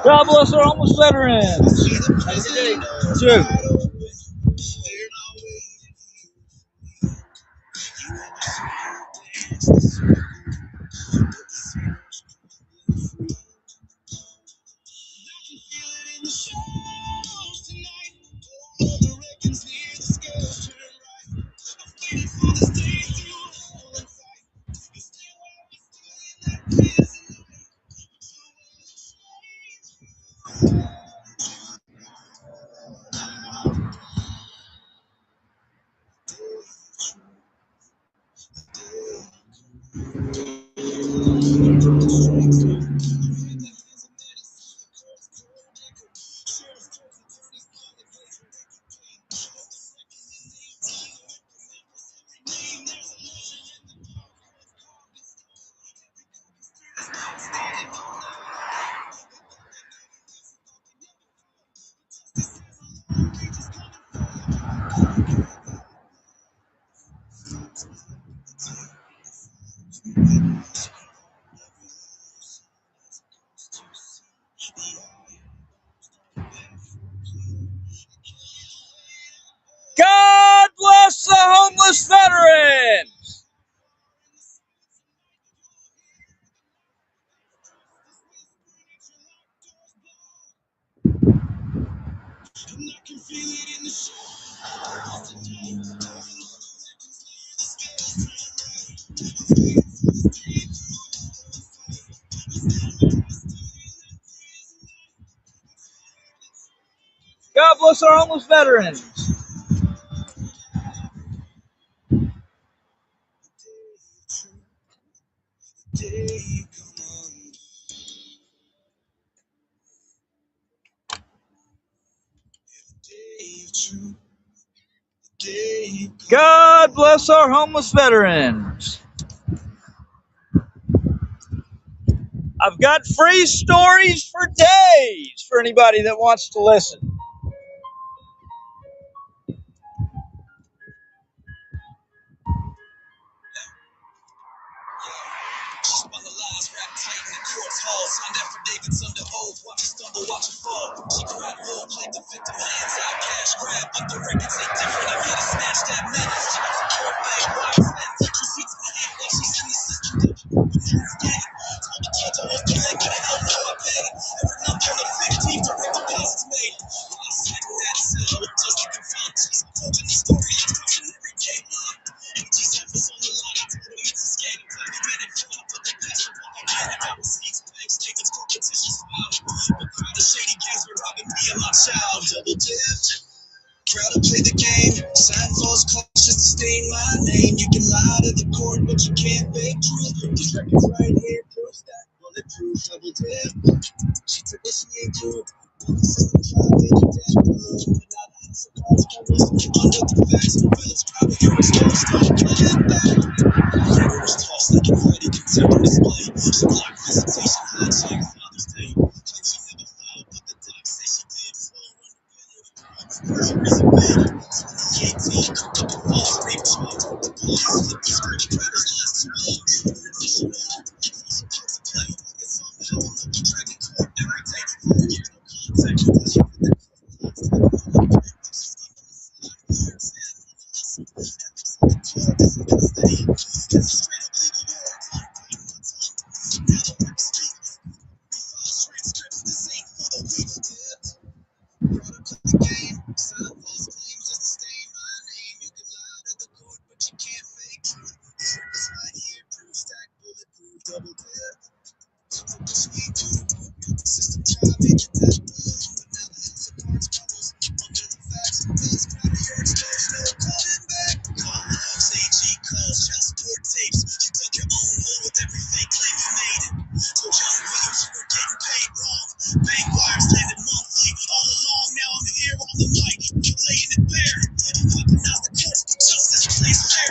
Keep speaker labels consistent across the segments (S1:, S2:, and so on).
S1: God bless our homeless veterans. True. God bless the homeless veterans. God bless our homeless veterans. God bless our homeless veterans. I've got free stories for days for anybody that wants to listen. Proud to play the game. Sign false claims just to stain my name. You can lie to the court, but you can't fake truth. This record's right here, proves that bulletproof double dip. She took what she ain't do. The system tried to make it dead blue, but now the house of cards crumbles under the facts. Village power, you're exposed. Playing back. Never was tossed like confetti, contempt display. She blocked visitation, hijack Father's Day. Claims she never filed, but the doc says she did.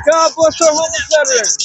S2: God bless our homeless veterans.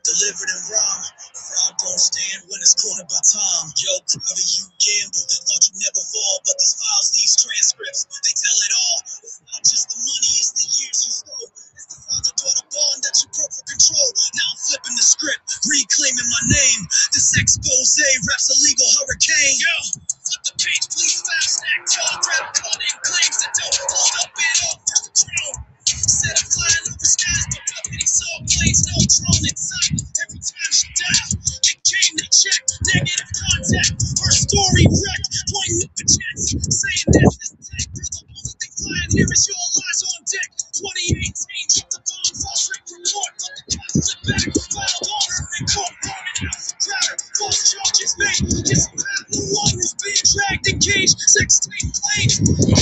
S1: Delivered in rhyme. Fraud don't stand when it's cornered by time. Yo, how do you gamble? Thought you never fall, but these files, these transcripts, they tell it all. It's not just the money, it's the years you stole. It's the father-daughter bond that you broke for control. Now I'm flipping the script, reclaiming my name. This expose reps a legal hurricane. Yo, flip the page, please. Fast act, jaw grab, cunning claims that don't hold up it up for the throne. Instead of flying over skies, but puppeting saw planes, no drone in sight. Every time she died, they came to check. Negative contact, her story wrecked. Pointing at the checks, saying that's this tech. You're the only thing flying here is your lies on deck. 2018, drop the bomb, false report, but the cops flip back. Filed order in court, warning out for Crowder. False charges made, it's about the one who's being dragged in cage. 16 played,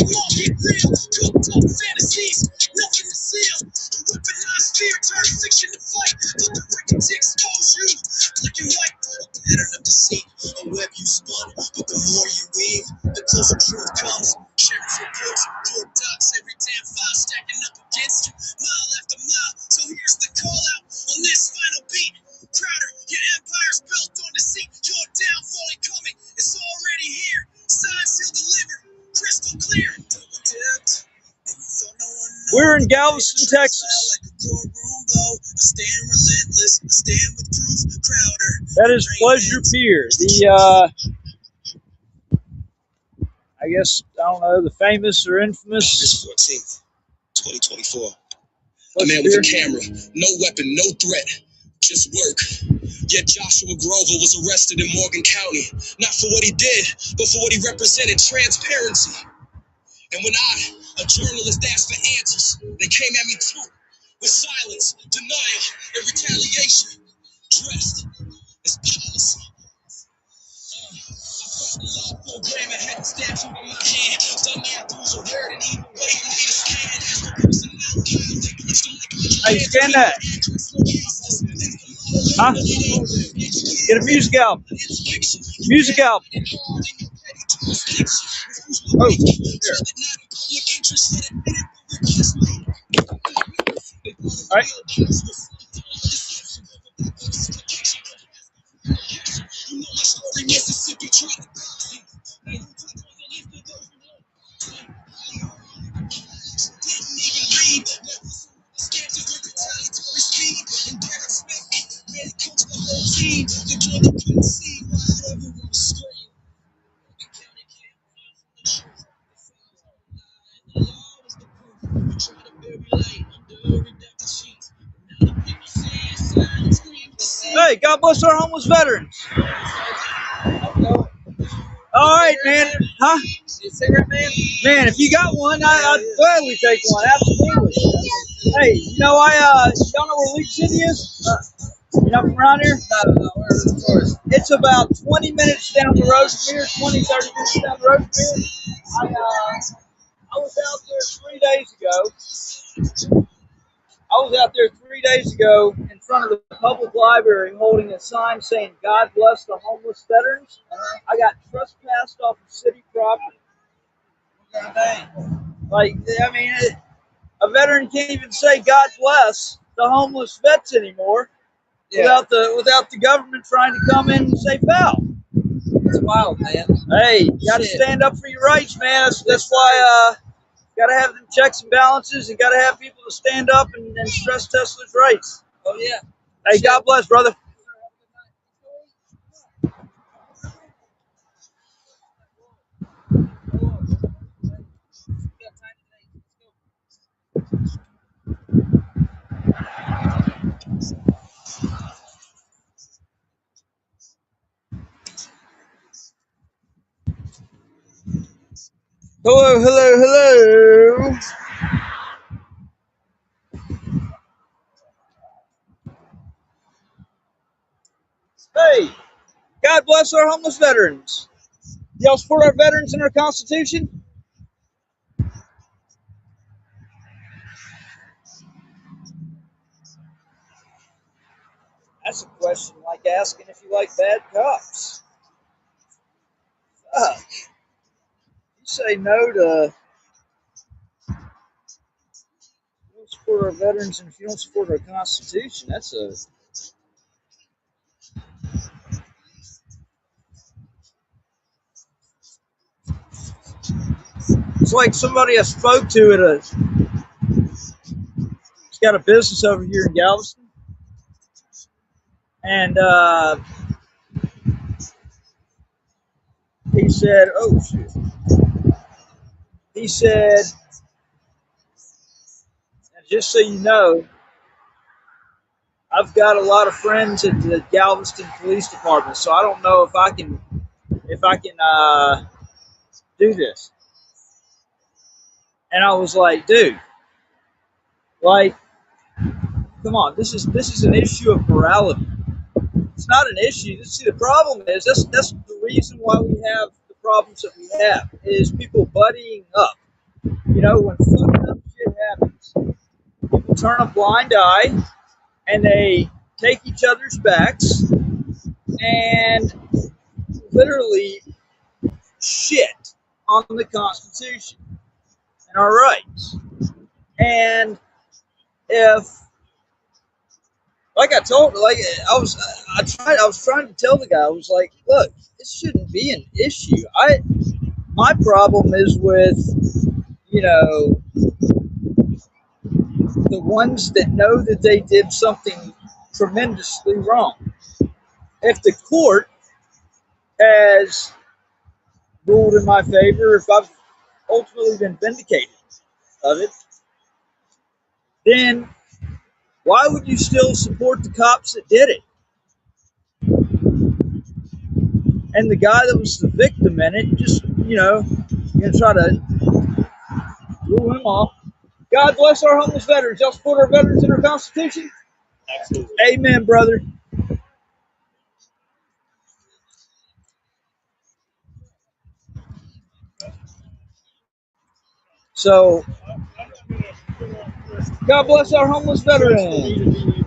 S1: law get real, cooked up fantasies. Nothing to seal. Weaponized fear turned fiction to fight. But the record to expose you. Black and white, a pattern of deceit. A web you spun. But the more you weave, the closer truth comes. Sheriff's reports, court docs, every damn file stacking up against you. Mile after mile. So here's the call out on this final beat. Crowder, your empire's built on deceit. Your downfall ain't coming. It's already here. Signed, sealed, delivered. Crystal clear.
S2: We're in Galveston, Texas. That is Pleasure Pier. I guess, I don't know, the famous or infamous.
S1: August 14th, 2024. A man with a camera, no weapon, no threat, just work. Yet Joshua Grover was arrested in Morgan County, not for what he did, but for what he represented, transparency. And when a journalist, asked for answers, they came at me too, with silence, denial, and retaliation, dressed as policy. Program and had the statue in my hand. Done math through a word and even way for me to stand.
S2: Hey, scan that. Huh? Get a music album. Music album. Oh, here. All right. Hey, God bless our homeless veterans. All right, man. Huh?
S3: Cigarette man?
S2: Man, if you got one, I'd gladly take one. Absolutely. Hey, y'all know where Leak City is? You know from around here?
S3: No, where is the forest?
S2: It's about 20 minutes down the road from here, 20, 30 minutes down the road from here. I was out there 3 days ago. In front of the public library holding a sign saying, God bless the homeless veterans. I got trespassed off of city property. Like, I mean, a veteran can't even say God bless the homeless vets anymore without the government trying to come in and say foul.
S3: It's wild, man.
S2: Hey, you got to stand up for your rights, man. That's why got to have them checks and balances, and got to have people to stand up and stress test those rights.
S3: Oh, yeah.
S2: Hey, God bless, brother. Hello, hello, hello. Hey, God bless our homeless veterans. Y'all support our veterans and our Constitution? That's a question like asking if you like bad cops. Fuck. You say no to you don't support our veterans, and if you don't support our Constitution, that's a it's like somebody I spoke to at a he's got a business over here in Galveston, and he said, "Oh shit." He said, "Just so you know, I've got a lot of friends at the Galveston Police Department, so I don't know if I can do this." And I was like, "Dude, like, come on, this is an issue of morality. It's not an issue. See, the problem is that's the reason why we have the problems that we have is people buddying up. You know, when fucked up shit happens, people turn a blind eye and they take each other's backs and literally shit on the Constitution and our rights. And if, like I told, like I was trying to tell the guy, I was like, look, this shouldn't be an issue. My problem is with, you know, the ones that know that they did something tremendously wrong. If the court has ruled in my favor, if I've ultimately been vindicated of it, then why would you still support the cops that did it? And the guy that was the victim in it, just, you know, you're going to try to rule him off. God bless our homeless veterans. Y'all support our veterans and our Constitution?
S1: Absolutely.
S2: Amen, brother. So, God bless our homeless veterans.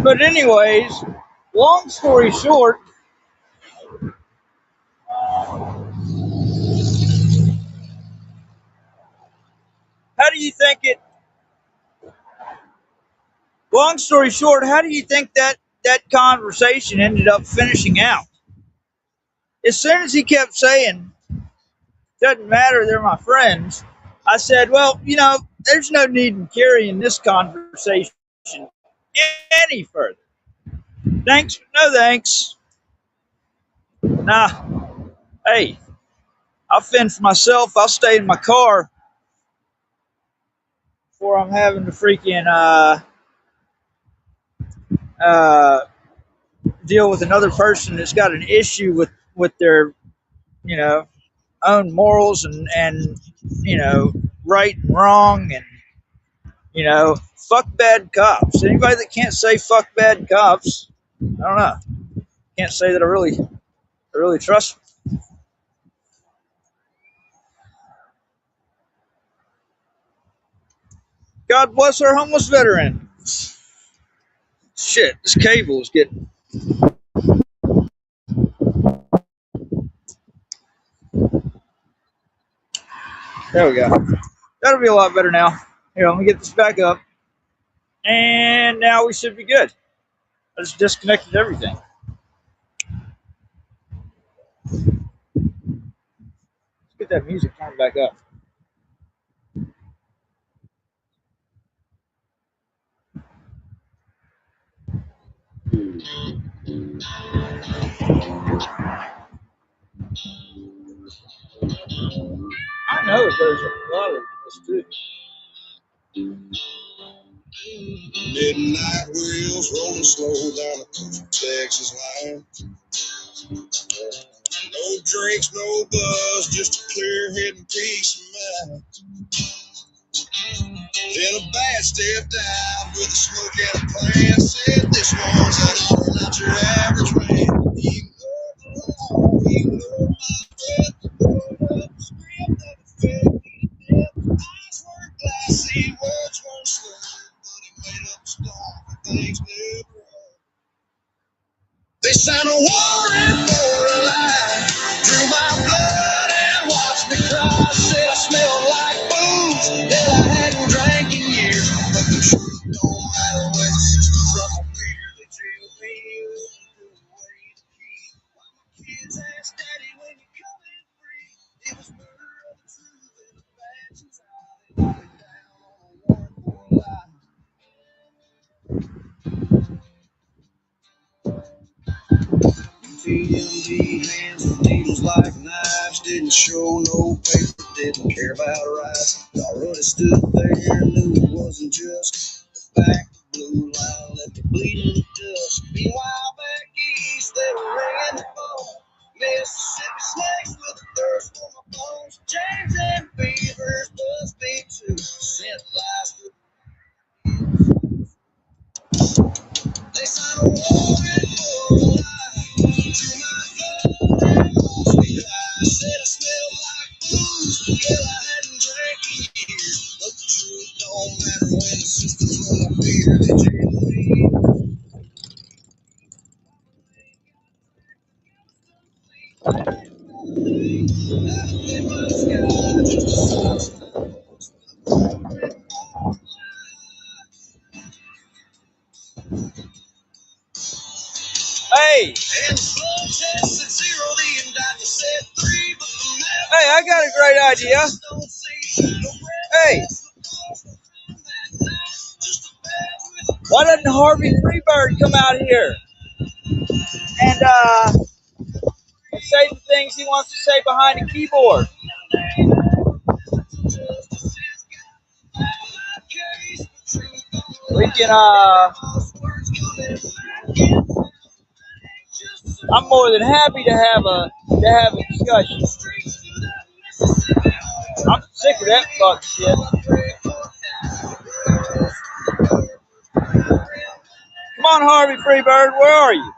S2: But anyways, long story short, how do you think it? Long story short, how do you think that conversation ended up finishing out? As soon as he kept saying, "Doesn't matter, they're my friends," I said, "Well, you know, there's no need in carrying this conversation any further. Thanks, no thanks. Nah, hey, I'll fend for myself. I'll stay in my car before I'm having to freaking uh, deal with another person that's got an issue with their, you know, own morals and you know, right and wrong, and you know, fuck bad cops. Anybody that can't say fuck bad cops, I don't know. Can't say that I really trust them. God bless our homeless veterans. Shit, this cable is getting. There we go. That'll be a lot better now. Here, let me get this back up. And now we should be good. I just disconnected everything. Let's get that music turned back up. I'm know that there's a lot of this too.
S1: Midnight wheels rolling slow down the country Texas line. No drinks, no buzz, just a clear head and peace of mind. Then a bat stepped out with a smoke and a plan. Said, "This one's an honor, not your average man." He ignored the law, he ignored my breath. Rolled up the script that fed me to death. Eyes were glassy, words were slow, but he made up a storm for things never wrong. They signed a warrant for a lie, drew my blood and watched me cry. Said I smelled like booze, that I hadn't drank in years. But the truth don't matter when the system from a beer. They jailed me up and threw away the key. While my kids asked Daddy when you coming free. It was murder of the truth and the factions out. They locked me down on a warrant for a lie. TMD hands with needles like knives, didn't show no paper, didn't care about rights. Already stood there, knew it wasn't just the fact the blue line left it bleeding to dust. Meanwhile, back east, they were ringing the phone. Mississippi snakes with a thirst for my bones. James and Beavers, Busby too, sent lies to they signed a warrant for a lie. Drew my blood and watched me die. Said I smelled like booze. Hell, I hadn't drank in years. But the truth don't matter when the system's full of beer. They jailed me. Out in my sky, just
S2: Hey,
S1: and the blood test said 0, the indictment said 3, but the math
S2: hey, I got a great idea.
S1: don't see no
S2: Hey, why doesn't Harvey Freebird come out here and say the things he wants to say behind the keyboard? We can I'm more than happy to have a discussion. I'm sick of that fuck shit. Come on, Harvey Freebird, where are you?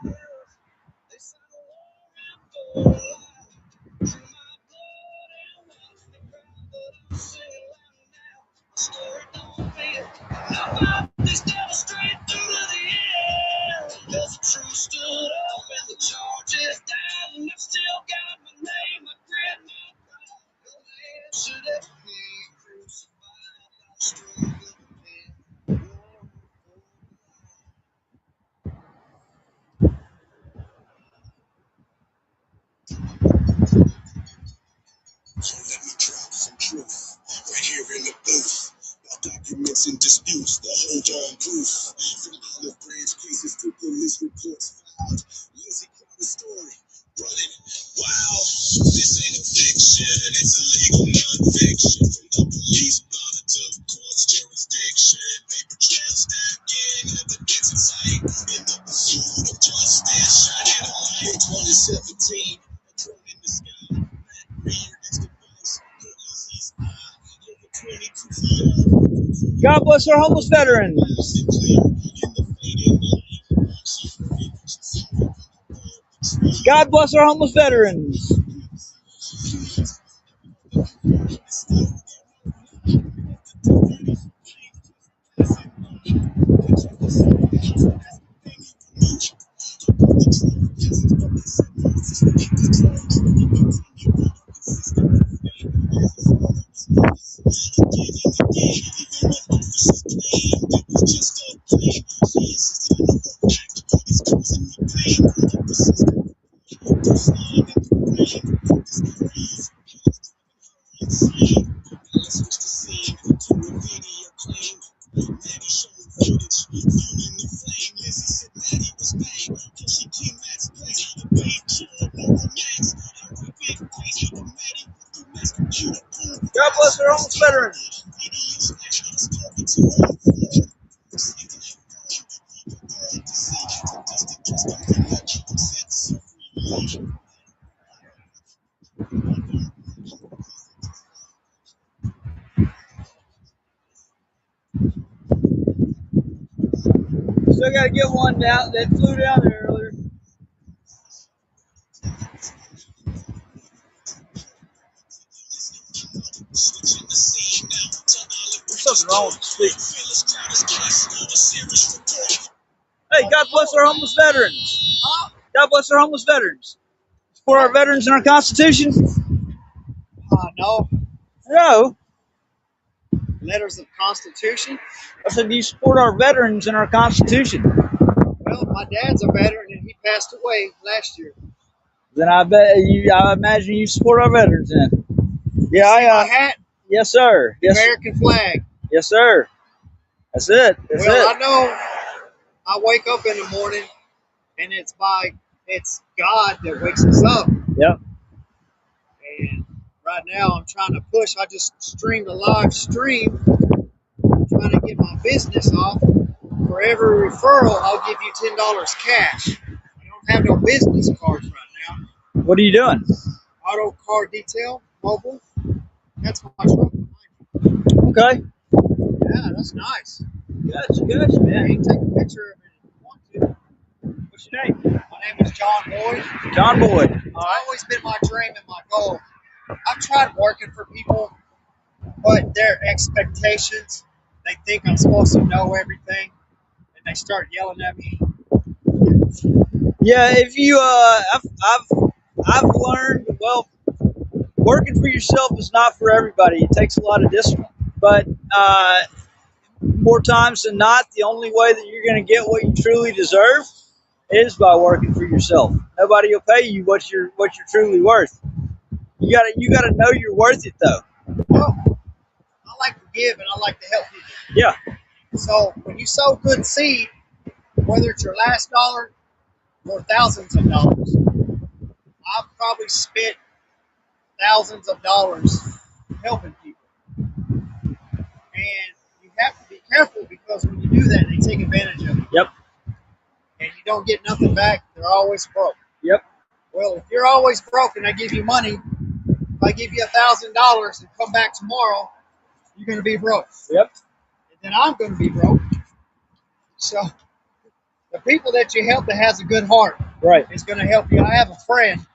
S1: So let me drop some truth right here in the booth. Now documents and disputes, the hold on proof. From olive branch cases to police reports filed. Lizzie Carter's story, running wild. This ain't a fiction, it's a legal non-fiction. From the police blotter to the court's jurisdiction. Paper trail stacking, evidence in sight. In the pursuit of justice, shining a light. 2017, a drone in the sky.
S2: God bless our homeless veterans. God bless our homeless veterans. God bless our homeless veterans. Still got to get one down that flew down there earlier. There's something wrong with the speaker. Hey, God bless our homeless veterans. God bless our homeless veterans. For our veterans and our Constitution?
S3: No.
S2: No.
S3: Letters of Constitution?
S2: I said, do you support our veterans and our Constitution?
S3: Well, my dad's a veteran and he passed away last year.
S2: Then I imagine you support our veterans then. Yeah,
S3: My hat?
S2: Yes, sir.
S3: The American flag.
S2: Yes, sir. That's it.
S3: I know I wake up in the morning and it's God that wakes us up.
S2: Yep.
S3: And right now I'm trying to push. I just streamed a live stream trying to get my business off. For every referral, I'll give you $10 cash. I don't have no business cards right now.
S2: What are you doing?
S3: Auto car detail, mobile. That's my truck.
S2: Okay.
S3: Yeah, that's nice.
S2: Gotcha, man.
S3: You can take a picture of it if you want to.
S2: What's your name?
S3: My name is John Boyd.
S2: John Boyd.
S3: It's always been my dream and my goal. I've tried working for people, but their expectations, they think I'm supposed to know everything, and they start yelling at me.
S2: Yeah, if you, I've learned, well, working for yourself is not for everybody. It takes a lot of discipline. But more times than not, the only way that you're going to get what you truly deserve is by working for yourself. Nobody will pay you what you're truly worth. You gotta know you're worth it though.
S3: Well, I like to give and I like to help people.
S2: Yeah.
S3: So when you sow good seed, whether it's your last dollar or thousands of dollars, I've probably spent thousands of dollars helping people. And you have to be careful because when you do that, they take advantage of you.
S2: Yep.
S3: And you don't get nothing back. They're always broke.
S2: Yep.
S3: Well, if you're always broke and I give you money, if I give you $1,000 and come back tomorrow, you're going to be broke.
S2: Yep.
S3: And then I'm going to be broke. So the people that you help that has a good heart
S2: Right.
S3: is going to help you. I have a friend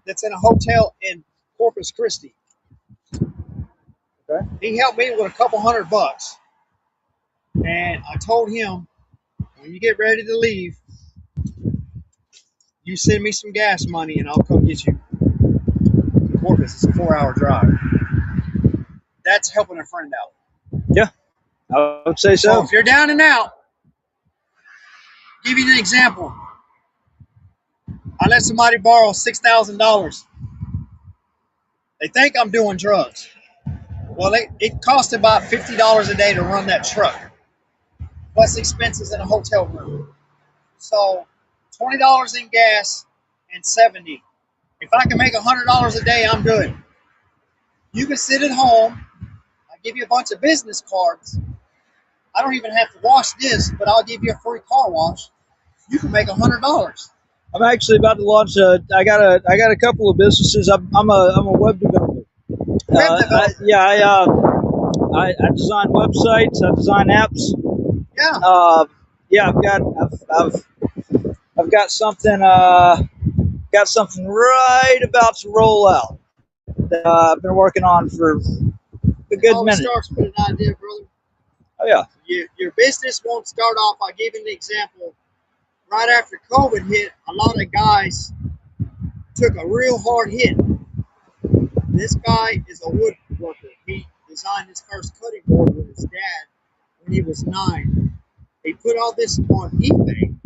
S3: that's in a hotel in Corpus Christi.
S2: Okay.
S3: He helped me with a couple $100. And I told him, when you get ready to leave, you send me some gas money and I'll come get you. Corpus is a 4-hour drive. That's helping a friend out.
S2: Yeah, I would say so.
S3: So if you're down and out, give you an example. I let somebody borrow $6,000. They think I'm doing drugs. Well, it costs about $50 a day to run that truck, plus expenses in a hotel room. So $20 in gas and $70. If I can make $100 a day, I'm good. You can sit at home. I give you a bunch of business cards. I don't even have to wash this, but I'll give you a free car wash. You can make $100.
S2: I'm actually about to launch I got a couple of businesses. I'm a web developer. I design websites. I design apps.
S3: Yeah.
S2: Yeah, I've got something right about to roll out that I've been working on for a good
S3: Always
S2: minute.
S3: starts with an idea, brother.
S2: Oh yeah.
S3: Your business won't start off. I give you an example. Right after COVID hit, a lot of guys took a real hard hit. This guy is a woodworker. He designed his first cutting board with his dad when he was 9. He put all this on eBay.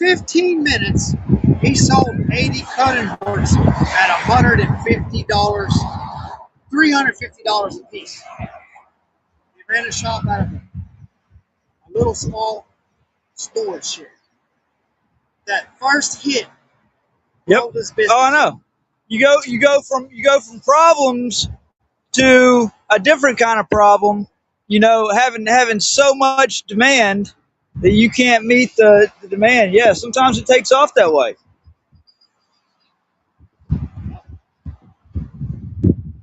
S3: 15 minutes, he sold 80 cutting boards at $150, $350 a piece. He ran a shop out of a little small storage shed. That first hit
S2: Yep.
S3: killed his business.
S2: Oh, I know. you go from problems to a different kind of problem. You know, having so much demand that you can't meet the demand. Yeah, sometimes it takes off that way.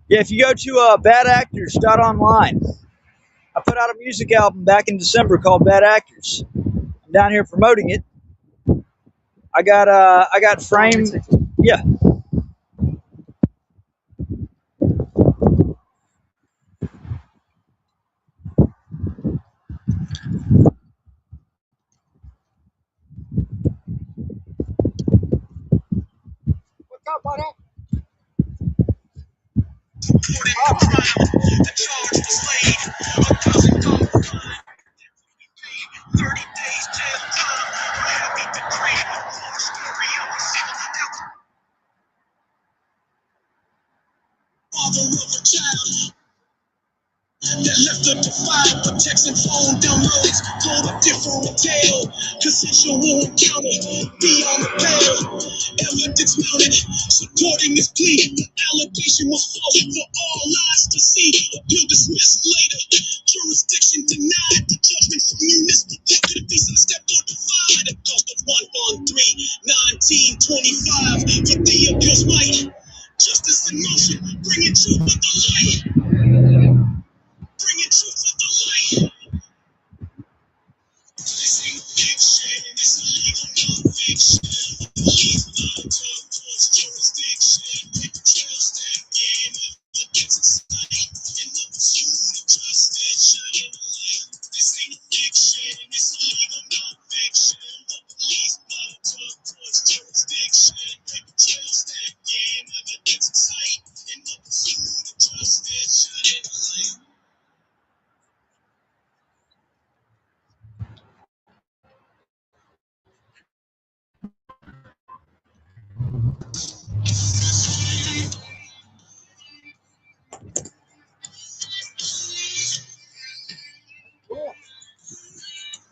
S2: Yeah, if you go to badactors.online, I put out a music album back in December called Bad Actors. I'm down here promoting it. I got framed. Yeah.
S3: What's up, buddy?
S1: The charge was laid. $1,000 fine. 30 days jail time. A heavy decree. More story of a father of a child that left her defiant, protects and phone down roads, told a different tale. Consensual encounter, beyond the pale. Evidence mounted, supporting his plea. The allegation was false for all eyes to see. Appeal dismissed later. Jurisdiction denied. The judgment from municipal court could be sidestepped or defied. A cost of 113-1925 for the appeals might. Justice in motion, bringing truth to the light. Bringing truth to the light. This ain't fiction, this illegal non-fiction. Police not talk towards jurisdiction. Paper trail stack game, evidence in sight. In the pursuit of justice, shining a light. This ain't fiction, this illegal non-fiction. The police not talk towards jurisdiction. Paper trail stack game, evidence in sight. In the pursuit of justice, shining a light.
S3: Cool.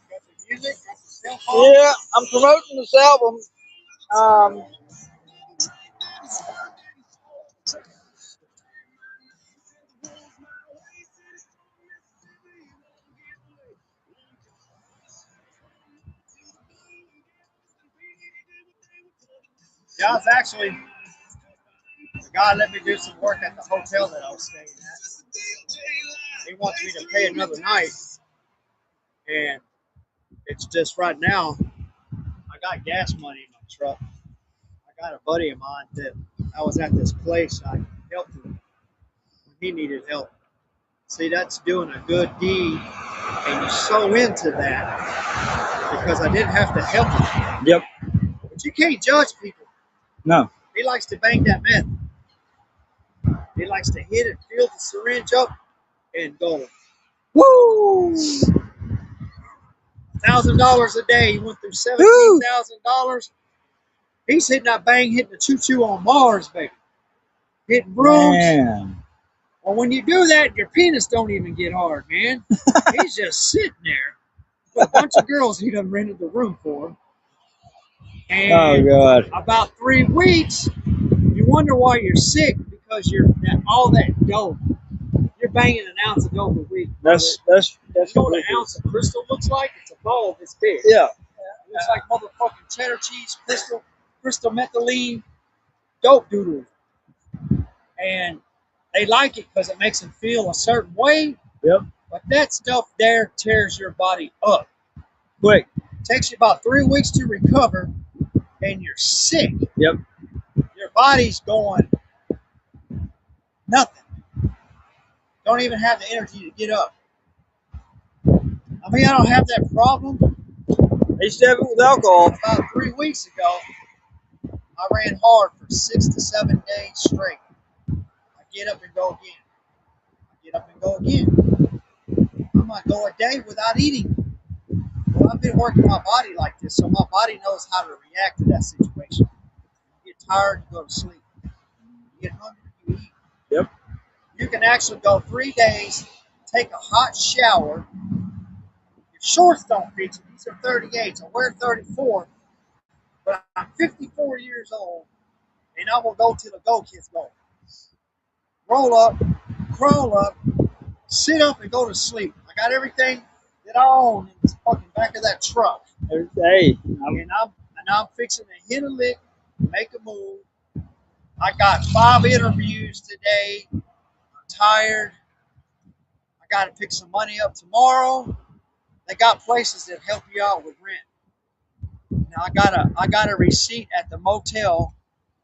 S3: Got the music, got the cell phone.
S2: Yeah, I'm promoting this album. Um,
S3: Yeah, I was actually, the guy let me do some work at the hotel that I was staying at. He wants me to pay another night, and it's just right now, I got gas money in my truck. I got a buddy of mine that I was at this place, I helped him when he needed help. See, that's doing a good deed, and you so into that because I didn't have to help him.
S2: yep.
S3: But you can't judge people.
S2: No.
S3: He likes to bang that meth. He likes to hit it, fill the syringe up, and go.
S2: Woo!
S3: $1,000 a day. He went through $17,000. He's hitting that bang, hitting the choo-choo on Mars, baby. Hitting brooms.
S2: Man.
S3: Well, when you do that, your penis don't even get hard, man. He's just sitting there with a bunch of girls he done rented the room for.
S2: Oh
S3: And
S2: God.
S3: about 3 weeks, you wonder why you're sick because you're all that dope. You're banging an ounce of dope a week.
S2: That's
S3: You know what an
S2: ridiculous.
S3: ounce of crystal looks like? It's a ball this big.
S2: Yeah.
S3: It looks like motherfucking cheddar cheese, crystal methylene, dope doodle. And they like it because it makes them feel a certain way.
S2: Yep.
S3: But that stuff there tears your body up.
S2: Quick.
S3: Takes you about 3 weeks to recover, and you're sick.
S2: Yep.
S3: Your body's going nothing. Don't even have the energy to get up. I mean, I don't have that problem.
S2: I used to have it with alcohol.
S3: About 3 weeks ago, I ran hard for 6 to 7 days straight. I get up and go again. I get up and go again. I might go a day without eating. Well, I've been working my body like this, so my body knows how to react to that situation. You get tired, you go to sleep. You get hungry, you eat.
S2: Yep.
S3: You can actually go 3 days, take a hot shower. Your shorts don't fit you. These are 38s. I wear 34, but I'm 54 years old, and I will go till the Go Kids go. Roll up, crawl up, sit up, and go to sleep. I got everything that I own in the fucking back of that truck.
S2: Hey,
S3: And I'm fixing to hit a lick, make a move. I got 5 interviews today. I'm tired. I got to pick some money up tomorrow. They got places that help you out with rent. Now I got a receipt at the motel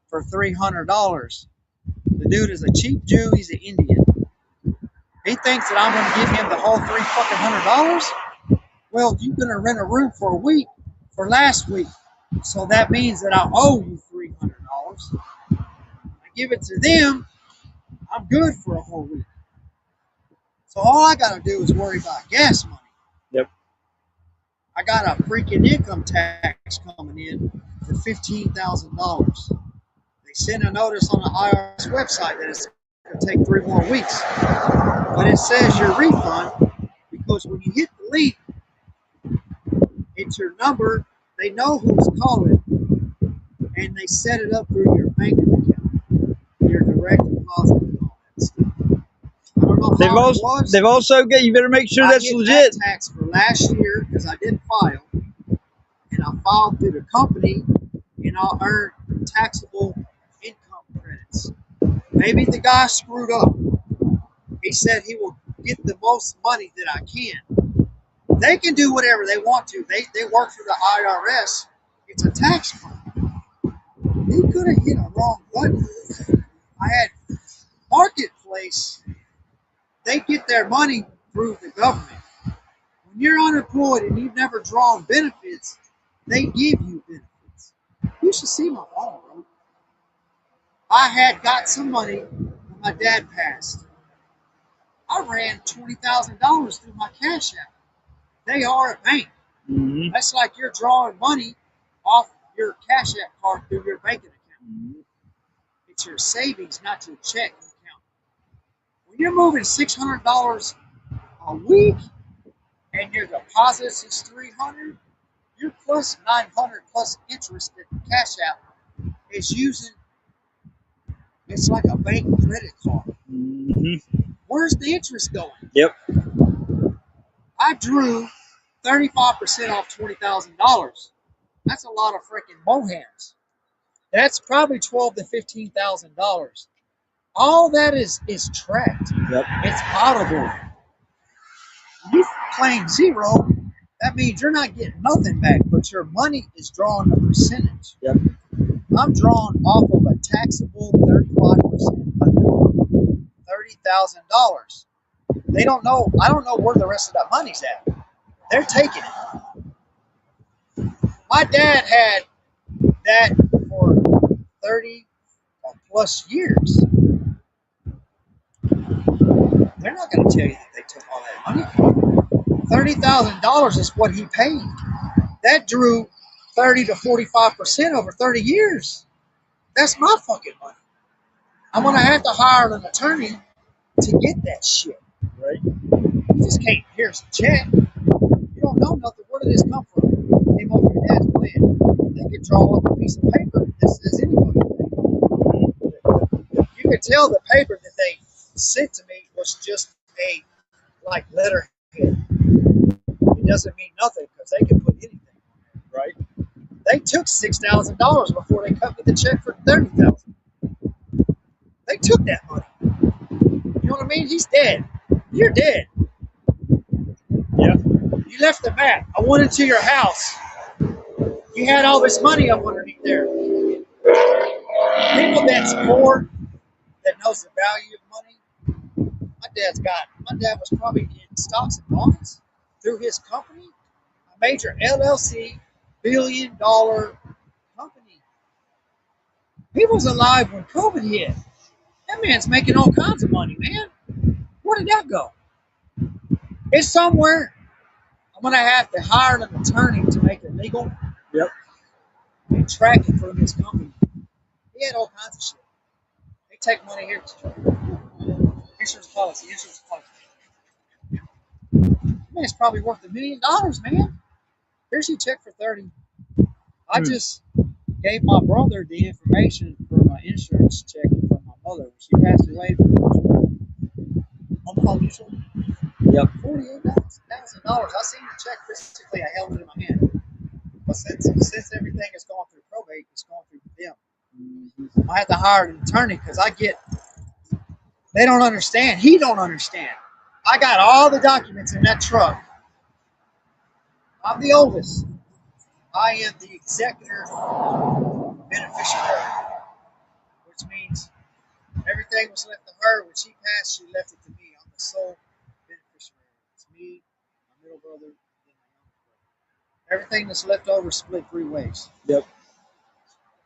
S3: for $300. The dude is a cheap Jew. He's an Indian. He thinks that I'm going to give him the whole $300. Well, you're going to rent a room for a week for last week, so that means that I owe you $300. I give it to them. I'm good for a whole week. So all I got to do is worry about gas money.
S2: Yep.
S3: I got a freaking income tax coming in for $15,000. They sent a notice on the IRS website that it's going to take 3 more weeks. But it says your refund because when you hit the link, it's your number. They know who's calling, and they set it up through your banking account, your direct deposit, and all that stuff. I don't know how it was.
S2: They've also got. You better make sure
S3: I
S2: that's
S3: hit
S2: legit.
S3: that tax for last year because I didn't file, and I filed through the company, and I'll earn taxable income credits. Maybe the guy screwed up. He said he will get the most money that I can. They can do whatever they want to. They work for the IRS. It's a tax firm. He could have hit a wrong button. I had Marketplace. They get their money through the government. When you're unemployed and you've never drawn benefits, they give you benefits. You should see my phone, bro. I had got some money when my dad passed. I ran $20,000 through my Cash App. They are a bank.
S2: Mm-hmm.
S3: That's like you're drawing money off your Cash App card through your banking account.
S2: Mm-hmm.
S3: It's your savings, not your checking account. When you're moving $600 a week and your deposits is $300, you're plus $900 plus interest that the Cash App is using. It's like a bank credit card.
S2: Mm-hmm.
S3: Where's the interest going?
S2: Yep.
S3: I drew 35% off $20,000. That's a lot of freaking mohams. That's probably $12,000 to $15,000. All that is tracked.
S2: Yep.
S3: It's audible. You claim zero, that means you're not getting nothing back, but your money is drawing a percentage.
S2: Yep.
S3: I'm drawing off of a taxable 35% annuity, $30,000. They don't know. I don't know where the rest of that money's at. They're taking it. My dad had that for 30 plus years. They're not going to tell you that they took all that money. $30,000 is what he paid. That drew 30 to 45% over 30 years. That's my fucking money. I'm going to have to hire an attorney to get that shit.
S2: Right.
S3: You just can't. Here's a check. You don't know nothing. Where did this come from? It came off your dad's plan. They could draw up a piece of paper that says any fucking thing. You could tell the paper that they sent to me was just a like letterhead. It doesn't mean nothing because they can put anything on there, right? They took $6,000 before they cut me the check for $30,000. They took that money. You know what I mean? He's dead. You're dead.
S2: Yeah.
S3: You left the map. I went into your house. You had all this money up underneath there. People that's poor, that knows the value of money. My dad was probably in stocks and bonds through his company, a major LLC, billion-dollar company. He was alive when COVID hit. That man's making all kinds of money, man. Where did that go? It's somewhere. I'm going to have to hire an attorney to make it legal.
S2: Yep.
S3: And track it from his company. He had all kinds of shit. They take money here. Insurance policy. Man, it's probably worth $1 million, man. Here's your check for 30. I just gave my brother the information for for my insurance check from my mother when she passed away. Home call usually.
S2: Yep.
S3: $48,000. I seen the check physically. I held it in my hand. But since everything is going through probate, it's going through them. I have to hire an attorney because they don't understand. He don't understand. I got all the documents in that truck. I'm the oldest. I am the executor beneficiary, which means everything was left to her. When she passed, she left it to me. I'm the sole beneficiary. It's me, my middle brother, and my younger brother. Everything that's left over split three ways.
S2: Yep.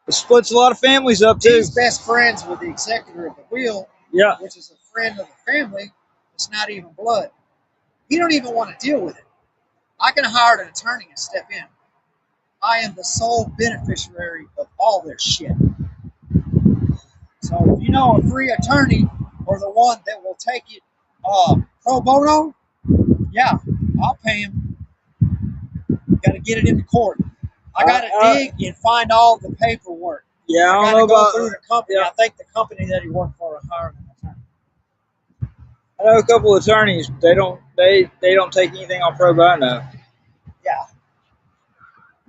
S2: It splits a lot of families up too.
S3: He's best friends with the executor of the will,
S2: Yeah.
S3: which is a friend of the family. It's not even blood. He don't even want to deal with it. I can hire an attorney and step in. I am the sole beneficiary of all their shit. So if you know a free attorney or the one that will take it pro bono, yeah, I'll pay him. Got to get it into court. I got to dig and find all the paperwork.
S2: Yeah, I
S3: got
S2: don't know
S3: to go
S2: about
S3: through the company.
S2: Yeah.
S3: I think the company that he worked for hired an attorney.
S2: I know a couple of attorneys. They don't take anything on pro bono.
S3: Yeah.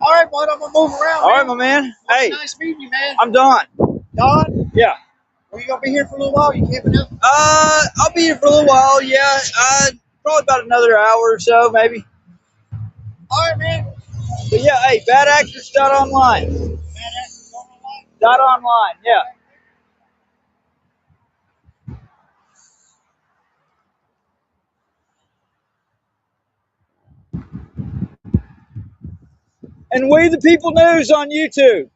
S3: All right, bud. I'm gonna move around.
S2: All right, my man. Hey,
S3: nice meeting you, man.
S2: I'm Don.
S3: Don?
S2: Yeah.
S3: Are you gonna be here for a little while? You camping out?
S2: I'll be here for a little while. Yeah. Probably about another hour or so, maybe.
S3: All right, man.
S2: But yeah, hey, badactors.online. .online, yeah. And We the People News on YouTube.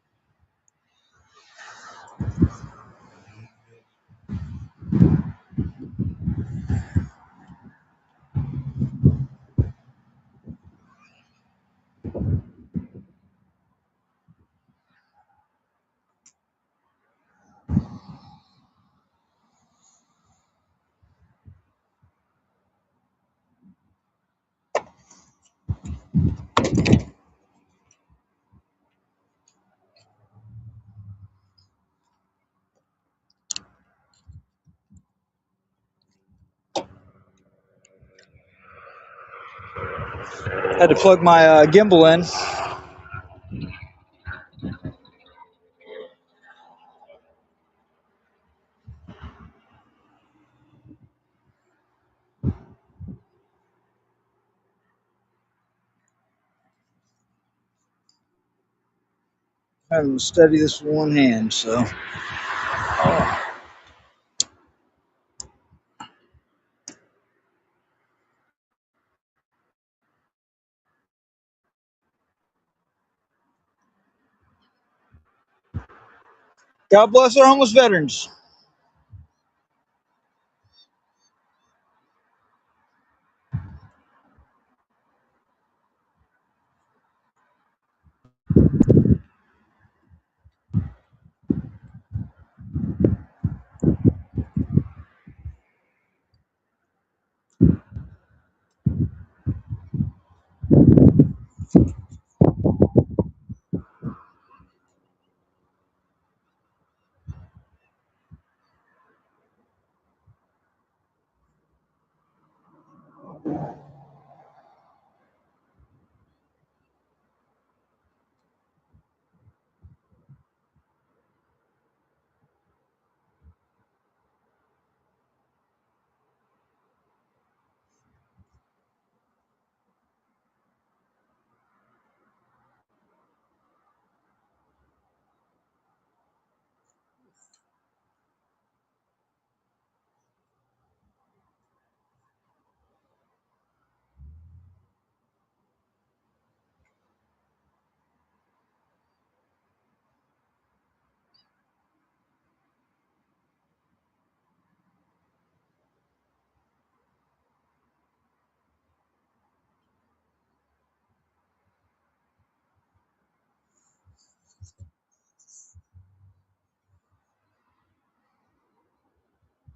S2: Had to plug my gimbal in. Having to steady this with one hand, so. God bless our homeless veterans.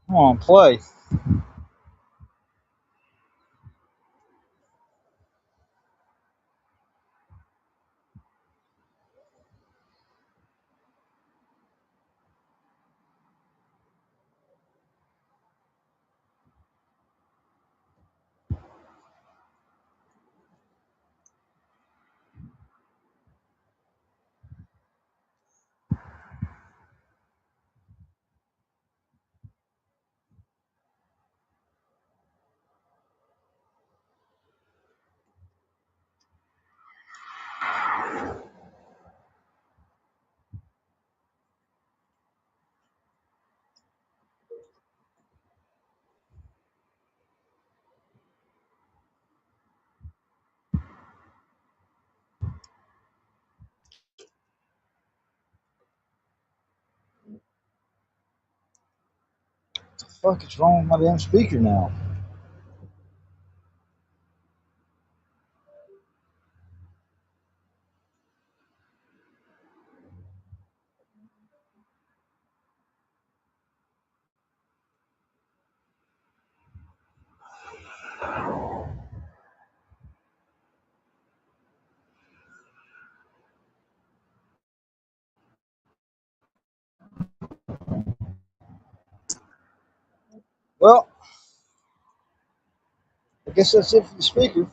S2: Come on, play. Fuck is wrong with my damn speaker now? Well, I guess that's it for the speaker.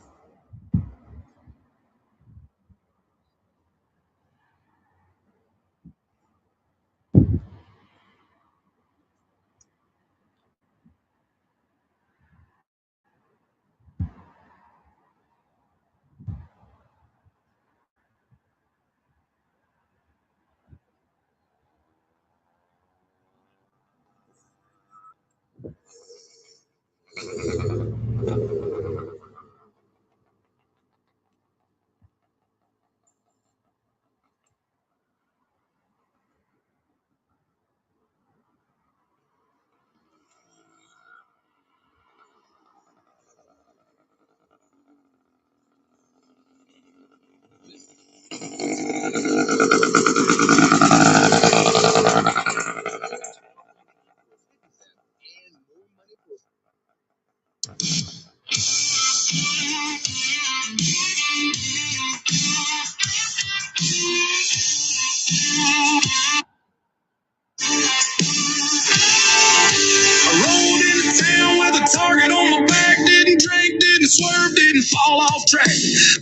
S1: I rolled into town with a target on my back. Didn't drink, didn't swerve, didn't fall off track.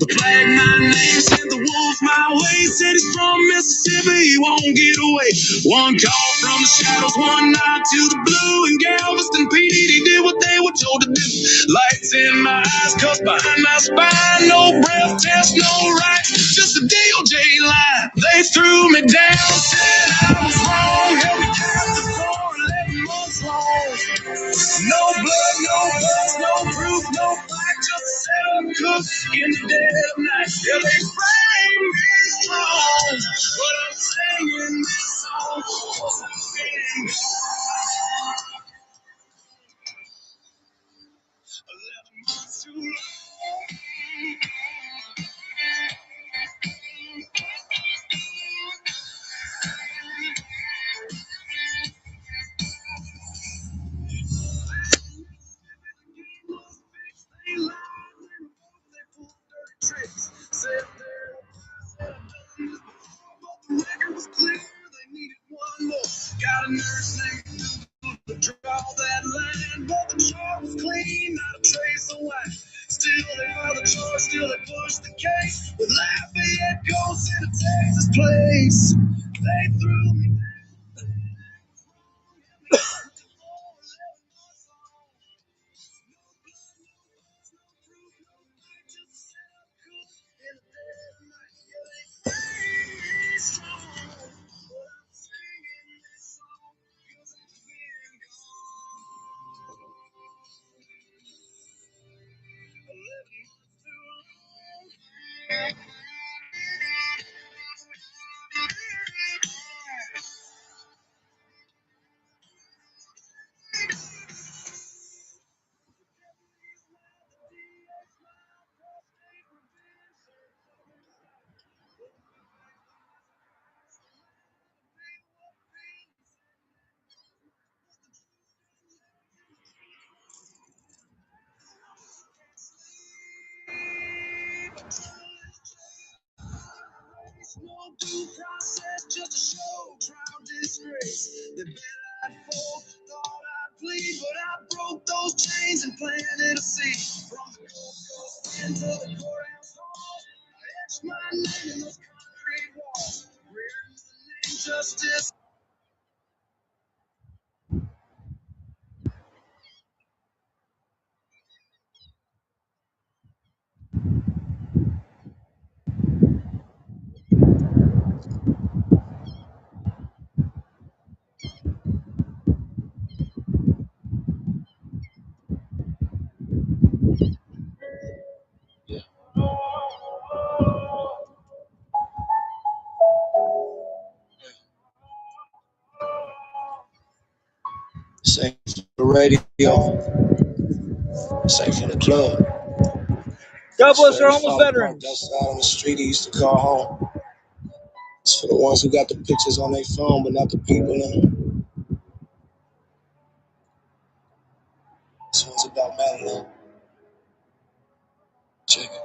S1: The flag my name sent the wolf my way. Said he's from Mississippi, he won't get away. One call from the shadows, one nod to the blue. And Galveston PD did what they were told to do. Lights in my eyes, cuffs behind my spine. No breath test, no right, just a DOJ line. They threw me down, said I was wrong. Held me captive for 11 months long. No blood, no buzz, no proof, no fight, just a setup cook in the dead of night. Yeah, they frame me strong, but I'm singing this song 'cause I'm feeling gone. 11 months too long. They lied, they removed, they pulled dirty tricks. Said they're but the record was clear, they needed one more. Got a nurse named to draw that line, but the chart was clean, not a trace of white. Still they filed the charge, still they push the case. With Lafayette Ghost in a Texas place, they threw me down. No due process, just a show trial disgrace. They bet I'd fall, thought I'd plead, but I broke those chains and planted a seed. From the Gold Coast into the courthouse halls, I etched my name in those concrete walls. Where's the name justice? Same for the radio, same for the club.
S2: God bless our
S1: Steady
S2: homeless
S1: falling parked
S2: veterans.
S1: outside on the street he used to call home. It's for the ones who got the pictures on their phone, but not the people in them. This one's about Madeline. Check it.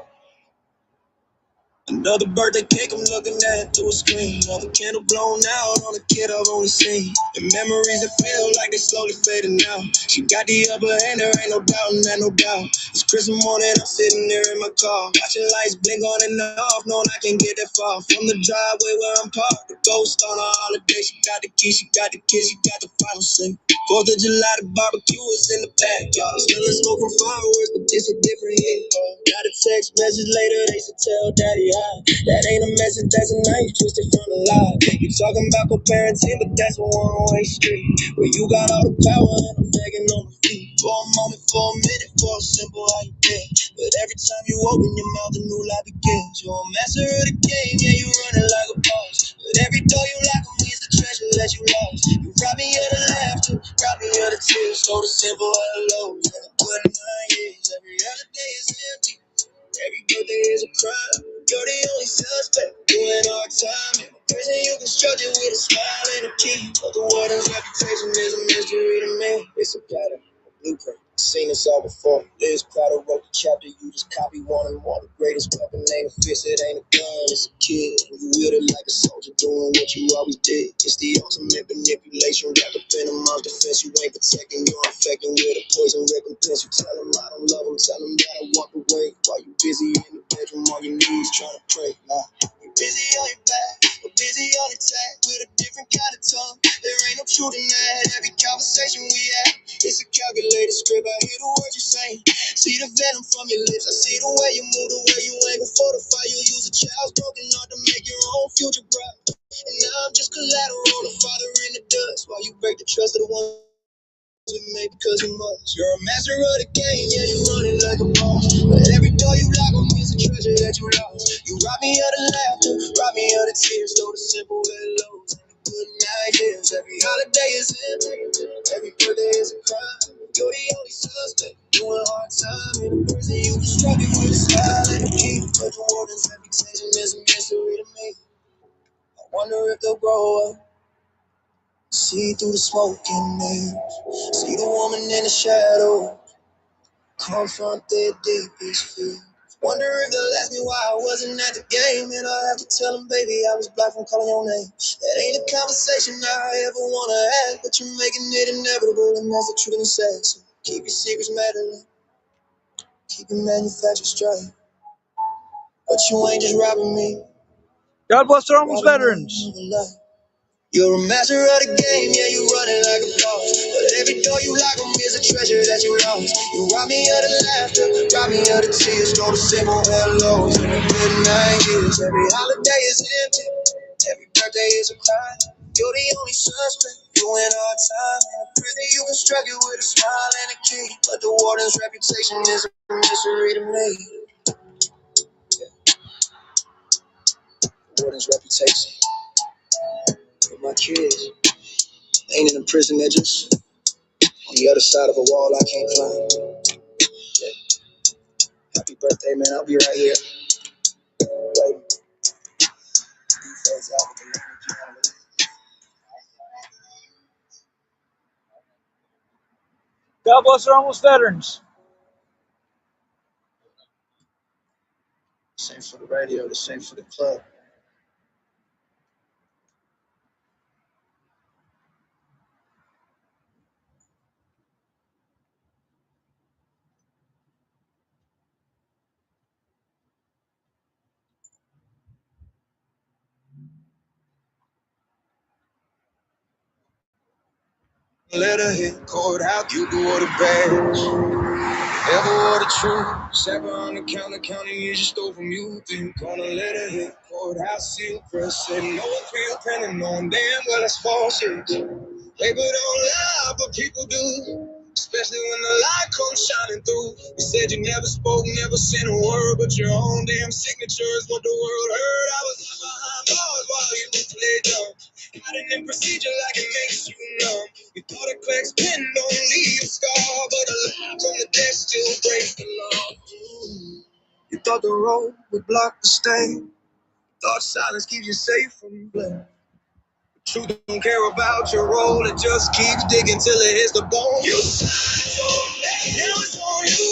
S1: Another birthday cake I'm looking at through a screen. Another candle blown out on a kid I've only seen. And memories that feel like they slowly fading out. She got the upper hand, there ain't no doubting that, no doubt. It's Christmas morning, I'm sitting there in my car, watching lights blink on and off, knowing I can't get that far from the driveway where I'm parked. The ghost on a holiday, she got the key, she got the kiss, she got the final say. 4th of July, the barbecue was in the backyard. Smelling smoke from fireworks, but this a different hit. Got a text message later, they should tell daddy hi. That ain't a message, that's a knife twisted from the lie. You talking about co-parenting, but that's a one-way street. Where you got all the power and I'm begging on my feet. For a moment, for a minute, for a simple how you been. But every time you open your mouth, a new life begins. You're a master of the game, yeah, you running like a boss. But every door you lock on me is the treasure that you lost. You rob me of the laughter, rob me of the tears. So the simple hellos and the good 9 years. Every other day is empty. Every birthday is a crime. You're the only suspect doing hard time. In prison, you constructed with a smile and a key. But the warden's reputation is a mystery to me. It's a pattern, a blueprint. Seen this all before. Liz Platter wrote the chapter. You just copy one and more. The greatest weapon ain't a fist, it ain't a gun. It's a kid. And you wield it like a soldier doing what you always did. It's the ultimate manipulation wrapped up in a mom's defense. You ain't protecting, you're infecting with a poison recompense. You tell them I don't love them, tell them that I walk away. While you busy in the bedroom on your knees trying to pray. Nah, you busy on your back, or busy on attack with a different kind of tongue. There ain't no truth in that. Every conversation we have, it's a calculated script. I hear the words you say, see the venom from your lips. I see the way you move, the way you aim before the fire. You use a child's broken heart to make your own future bright. And now I'm just collateral, the father in the dust. While you break the trust of the ones we made because you must. You're a master of the game, yeah, you run it like a boss. But every door you lock on me is a treasure that you lost. You rob me of the laughter, rob me of the tears, throw the simple hellos and the good night years. Every holiday is empty, every birthday is a crime. You're the only suspect, doing hard time in a prison. You constructed with a smile and a key, but the warden's reputation is a mystery to me. I wonder if they'll grow up, see through the smoke and mirrors, see the woman in the shadow, confront their deepest fears. Wonder if they'll ask me why I wasn't at the game, and I have to tell them, baby, I was black from calling your name. That ain't a conversation I ever wanna have, but you're making it inevitable, and that's the truth and sad. So keep your secrets, Madeline, keep your manufactured straight. But you ain't just robbing me,
S2: God bless our homeless
S1: robbing
S2: veterans.
S1: me of a life. You're a master of the game, yeah, you run it like a boss. But every door you lock on me is a treasure that you lost. You rob me of the laughter, rob me of the tears, throw the simple hellos and the good 9 years. Every holiday is empty, every birthday is a crime. You're the only suspect, doing hard time. In a prison you constructed with a smile and a key. But the warden's reputation is a mystery to me. The warden's reputation for my kids ain't in a prison, they're just on the other side of a wall I can't climb. Happy birthday, man. I'll be right here. Wait.
S2: God bless our homeless veterans.
S1: Same for the radio, the same for the club. Let her hit courthouse, you go order bags. Ever or the truth, sever on the counter, counting years you stole from you. Think gonna let her hit courthouse, seal press, said no appeal pending, knowing damn well it's false. Labor don't lie, but people do. especially when the light comes shining through. You said you never spoke, never sent a word, but your own damn signature is what the world heard. I was left behind bars while you played dumb. Hiding in procedure like it makes you numb. You thought a crack's pen don't leave a scar, but a lie on the desk still breaks the law. You thought the road would block the stain. Thought silence keeps you safe from blame. Truth don't care about your role, it just keeps digging till it hits the bone. You signed your name, now it's on you.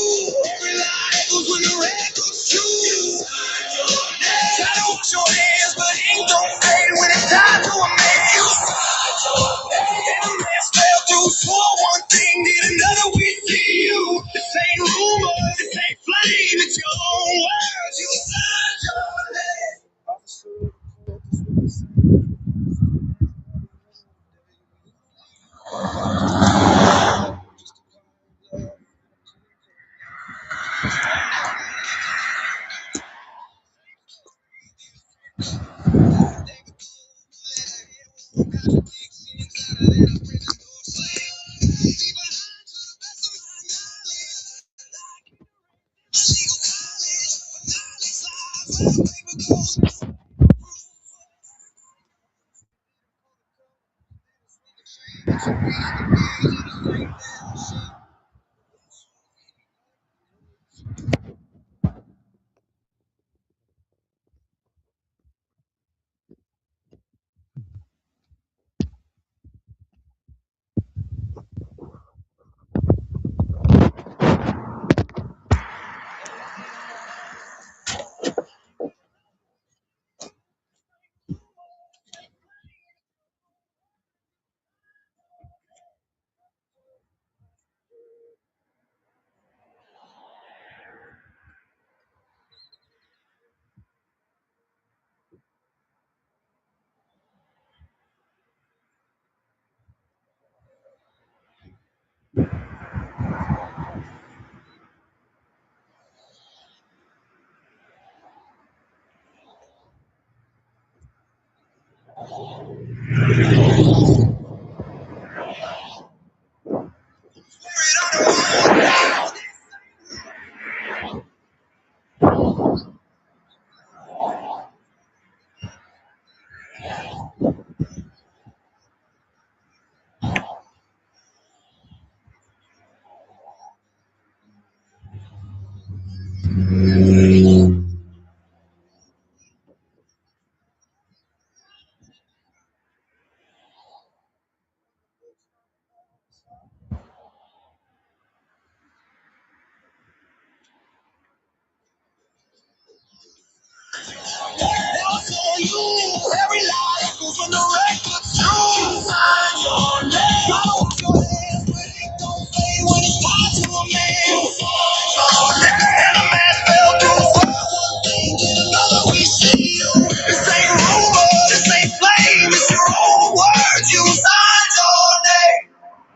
S1: Every lie echoes when the record's true. You signed your name. Try to wash your hands, but ink don't fade when it's tied to a man. You signed your name. And a man fell through, swore one thing, did another. We see you. This ain't rumor, this ain't flame, it's your own words. You signed your name. Officer, this what they say. Every lie echoes when the record's true. Sign your name. Gotta wash your hands, but it don't fade when it's tied to a man. Sign your name. And a man fell through. One thing did another. We see you. This ain't rumor. This ain't flame. It's your own words. You signed your name.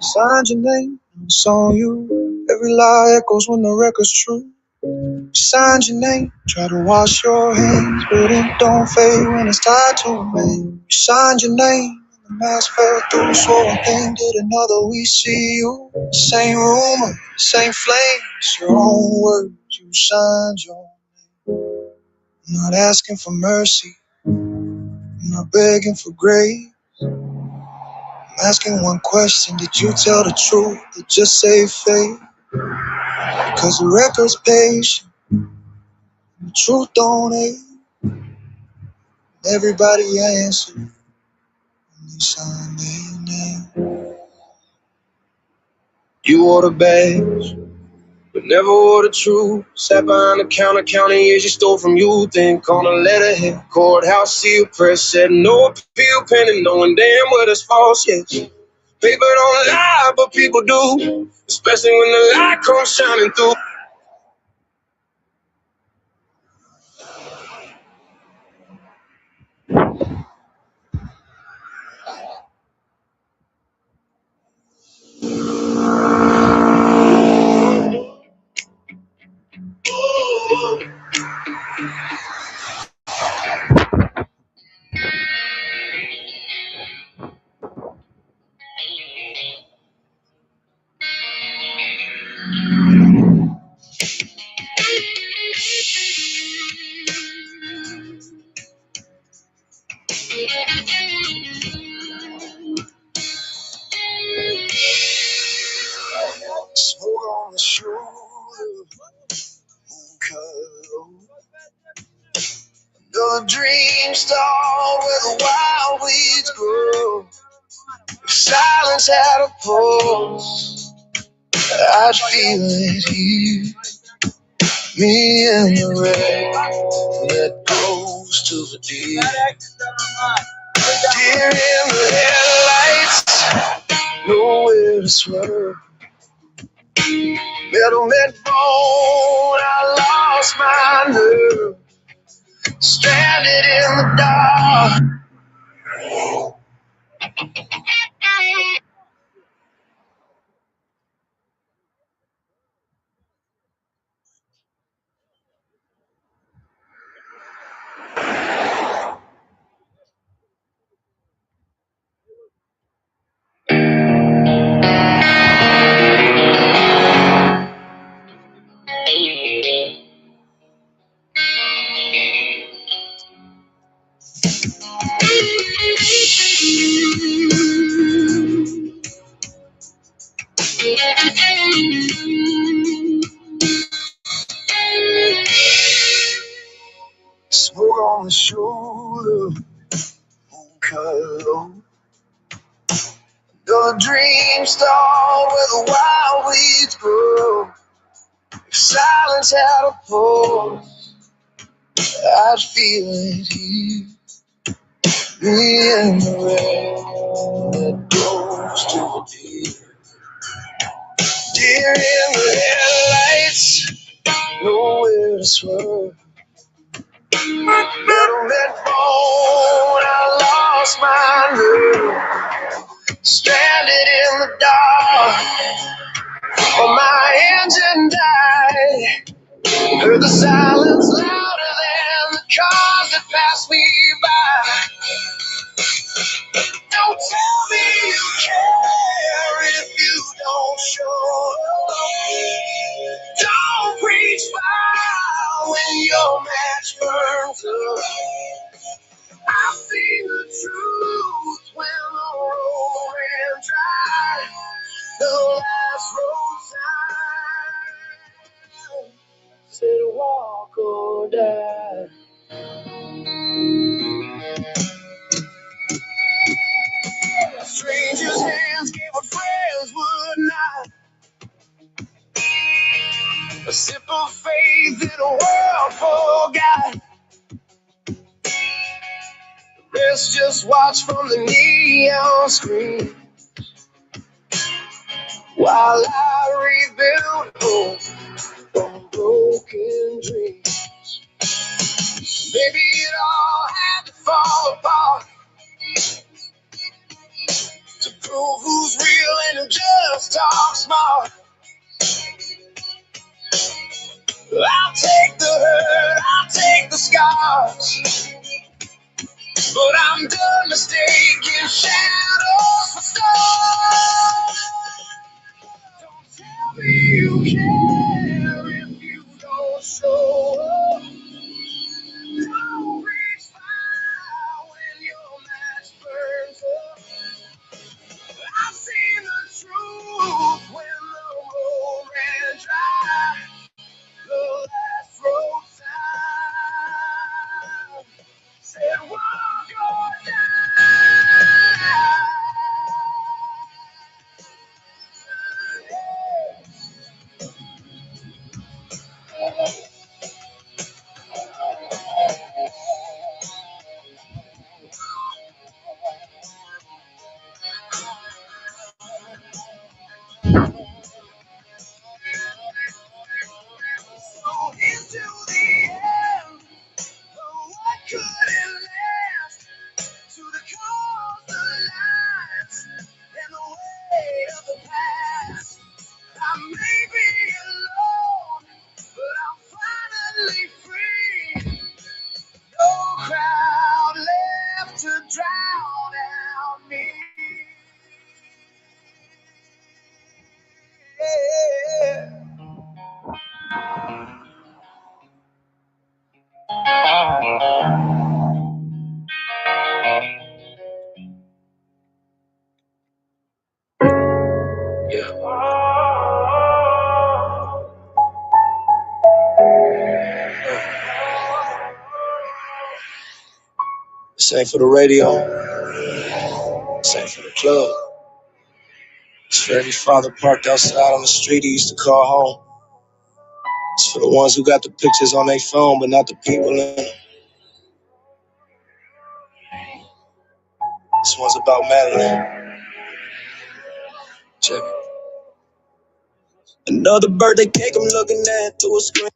S1: Signed your name. It's on you. Every lie echoes when the record's true. Signed your name, try to wash your hands, but it don't fade when it's tied to a man. You signed your name, and the mask fell through, swore one thing, did another. We see you. Same rumor, same flame, it's your own words. You signed your name. I'm not asking for mercy, I'm not begging for grace. I'm asking one question: did you tell the truth or just save face? Because the record's patient, the truth don't hate. Everybody answer. Sign their name. You wore the badge, but never wore the truth. Sat behind the counter, counting years you stole from youth. Think on a letterhead, courthouse seal press said no appeal pending, knowing damn well it's false. Yes, paper don't lie, but people do, especially when the light comes shining through. dream stall where the wild weeds grow. If silence had a pulse, I'd feel it here. Me and the rain that goes to the deep. Deer in the headlights, nowhere to swerve. Middleman bone, I lost my nerve. Stranded in the dark. Smoke on the shoulder, moon cut low. Another dream stall where the wild weeds grow. If silence had a pulse, I'd feel it here. Me and the rain that goes to the deep. Deer in the headlights, nowhere to swerve. Middleman bone, I lost my nerve. Stranded in the dark, oh, my engine died. Heard the silence louder than the cars that passed me by. Don't tell me you care if you don't show up. Don't reach fire when your match burns up. I've seen the truth when the road ran dry. The last road sign said walk or die. Strangers' hands gave what friends would not. A sip of faith in a world forgot. The rest just watch from the neon screen while I rebuild hope from broken dreams. Maybe it all had to fall apart to prove who's real and who just talk smart. I'll take the hurt, I'll take the scars, but I'm done mistaking shadows for stars. Don't tell me you care if you don't show up. Don't reach fire when your match burns up. I've seen the truth when the road ran dry. The last road sign said walk or die. So into the end, what could it last? To the calls, the lines, and the weight of the past. I may be alone, but I'm finally free. No crowd left to drown out me. Same for the radio, same for the club. It's for every father parked outside on the street he used to call home. It's for the ones who got the pictures on their phone, but not the people in them. This one's about Madeline. Check it. Another birthday cake I'm looking at through a screen.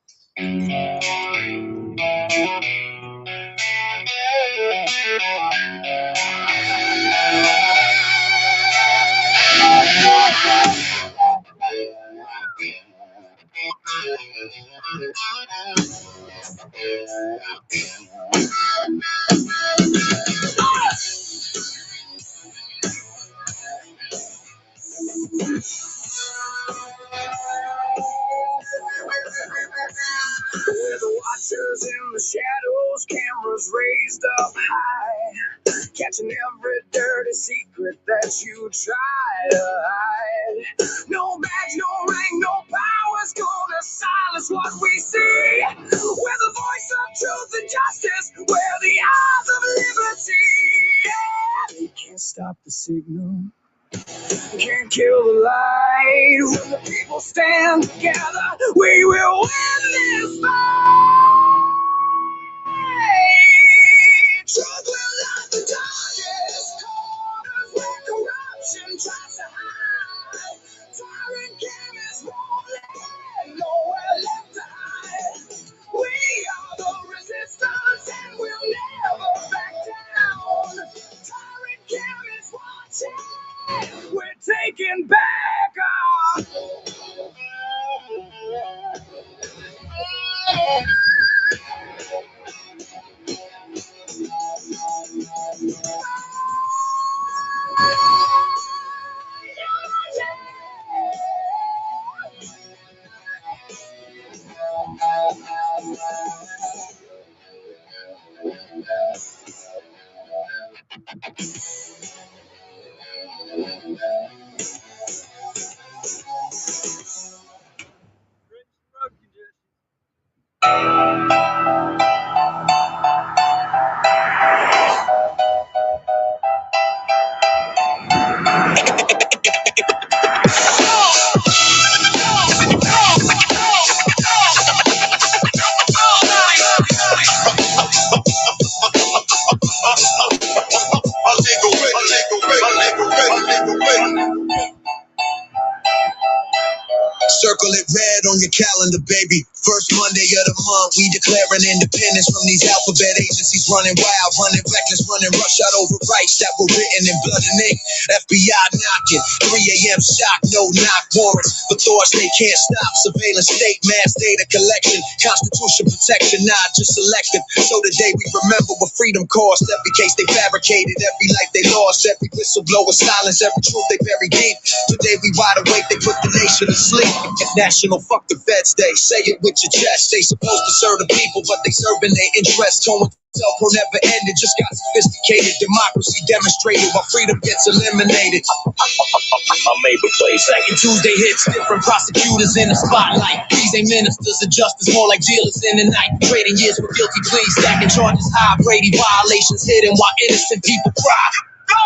S1: With watchers in the shadows, cameras raised up high, catching every dirty secret that you try to hide. No badge, no rank, no power's gonna silence what we see. We're the voice of truth and justice, we're the eyes of liberty. Yeah. They can't stop the signal, can't kill the light. When the people stand together, we will win this fight. Truth will light the darkest corners where corruption tries to hide. Tyrant chemists won't let nowhere left to hide. We are the resistance and we'll never back down. Tyrant chemists watching, we're taking back our. Circle it red on your calendar, baby. First Monday of the month, we declaring independence from these alphabet agencies running wild, running reckless, running rush out over rights that were written in blood and ink. FBI knocking, 3 a.m. shock, no knock warrants for thoughts they can't stop. Surveillance state, mass data collection, constitution protection, not just selective. So today we remember what freedom cost. Every case they fabricated, every life they lost, every whistleblower silence, every truth they buried deep. Today we wide awake, they put the nation to sleep. National fuck the feds day, say it with your chest. They supposed to serve the people, but they serving their interests. Tone Telco never ended, just got sophisticated. Democracy demonstrated while freedom gets eliminated. I'm able to play second Tuesday hits, different prosecutors in the spotlight. These ain't ministers of justice, more like dealers in the night. Trading years for guilty pleas, stacking charges high. Brady violations hidden while innocent people cry.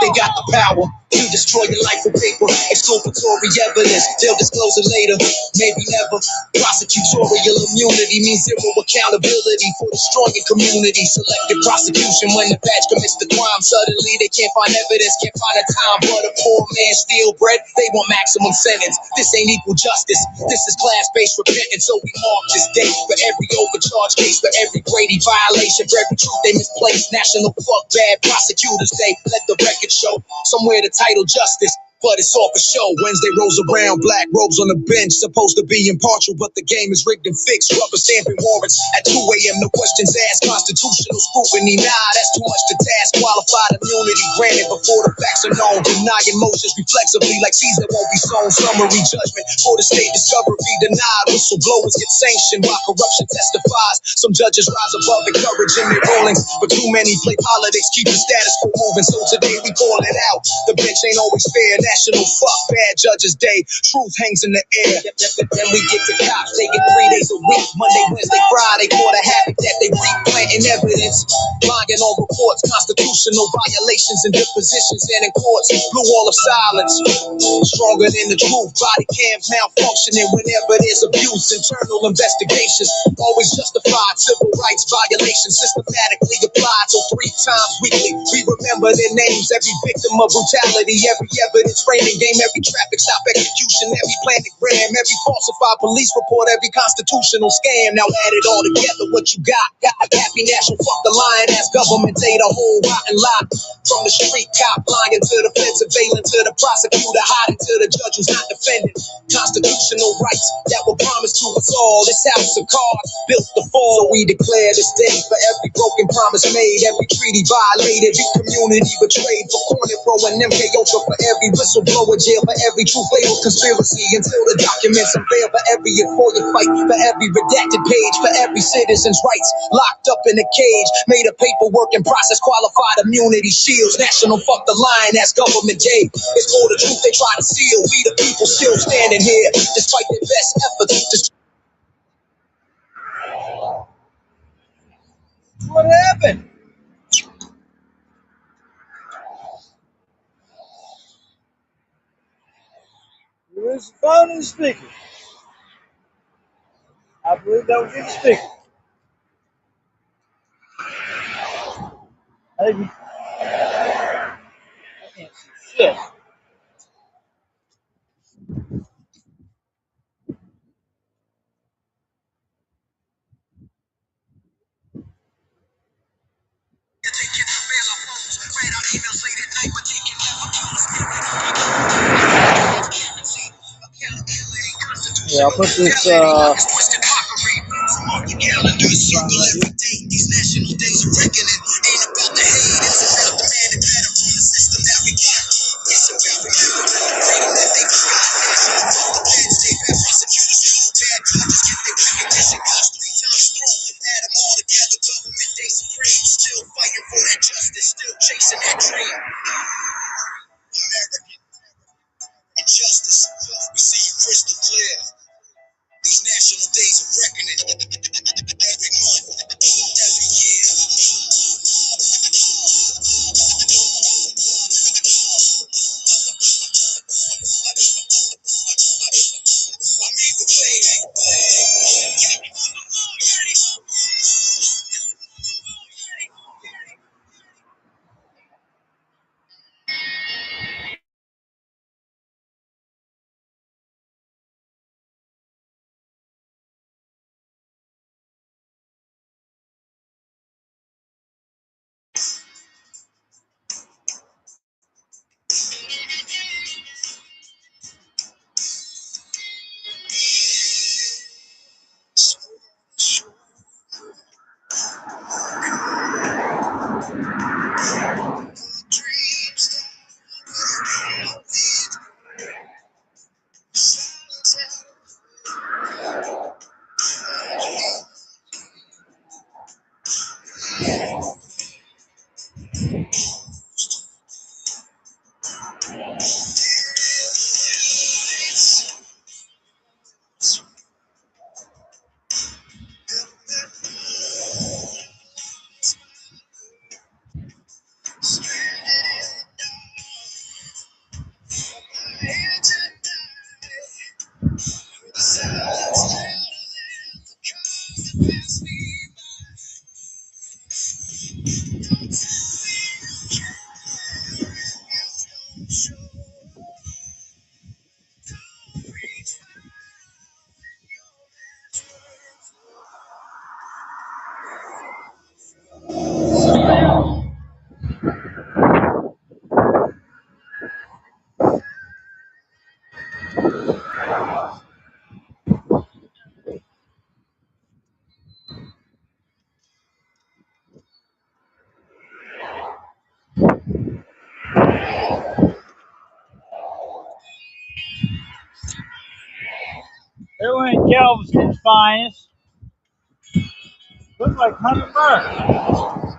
S1: They got the power to destroy your life with paper. Exculpatory evidence, they'll disclose it later. Maybe never. Prosecutorial immunity means zero accountability for destroying community. Selective prosecution when the badge commits the crime. Suddenly they can't find evidence, can't find a time. But a poor man steal bread, they want maximum sentence. This ain't equal justice, this is class-based repentance. So we mark this date for every overcharge case, for every Brady violation, for every truth they misplaced. National fuck bad prosecutors day. Let the record show somewhere the title justice, but it's all for show. Wednesday rolls around, black robes on the bench, supposed to be impartial, but the game is rigged and fixed. Rubber stamping warrants at 2 a.m. No questions asked. Constitutional scrutiny, nah, that's too much to task. Qualified immunity granted before the facts are known. Denying motions reflexively like Caesar won't be sown. Summary judgment for the state discovery denied. Whistleblowers get sanctioned while corruption testifies. Some judges rise above encouraging their rulings, but too many play politics, keep the status quo moving. So today we call it out. The bench ain't always fair now. National Fuck Bad Judges Day. Truth hangs in the air. Then we get to cops taking 3 days a week. Monday, Wednesday, Friday, for the habit that they replanting evidence. Lying on reports, constitutional violations and depositions and in courts. Blue wall of silence. Stronger than the truth. Body cams malfunctioning whenever there's abuse. Internal investigations always justified. Civil rights violations systematically applied. So 3 times weekly we remember their names. Every victim of brutality, every evidence framing game, every traffic stop execution, every planogram, every falsified police report, every constitutional scam. Now add it all together, what you got? Got a happy national, fuck the lying ass government, they the whole rotten lot. From the street cop lying to the fed surveillance to the prosecutor hiding to the judge who's not defending. Constitutional rights that were promised to us all. This house of cards built to fall. So we declare this day for every broken promise made, every treaty violated, every community betrayed, for corner throwing MKO, for every whistleblower jail, for every true fatal conspiracy until the documents unveil, for every employer fight, for every redacted page, for every citizen's rights locked up in a cage, made of paperwork and process qualified immunity shields. National fuck the lying ass government day. It's for the truth they try to steal. We the people still standing here despite their best efforts.
S2: What happened? It was the phone and the speaker. I believe that was in the speaker. Maybe. I can't see shit. Yeah, I'll put this
S1: These national days of reckoning ain't about the hate, it's about the man and better from the system that we got. It's about remembering the freedom that they got. National fuck the feds, they bad prosecutors, all bad judges get their recognition. Cost 3 times through, add them all together, government day supreme. Still fighting for that justice, still chasing that dream. American injustice, we see you crystal clear. These national days of reckoning, every month, every year.
S2: They went Galveston's finest. Looked like $100.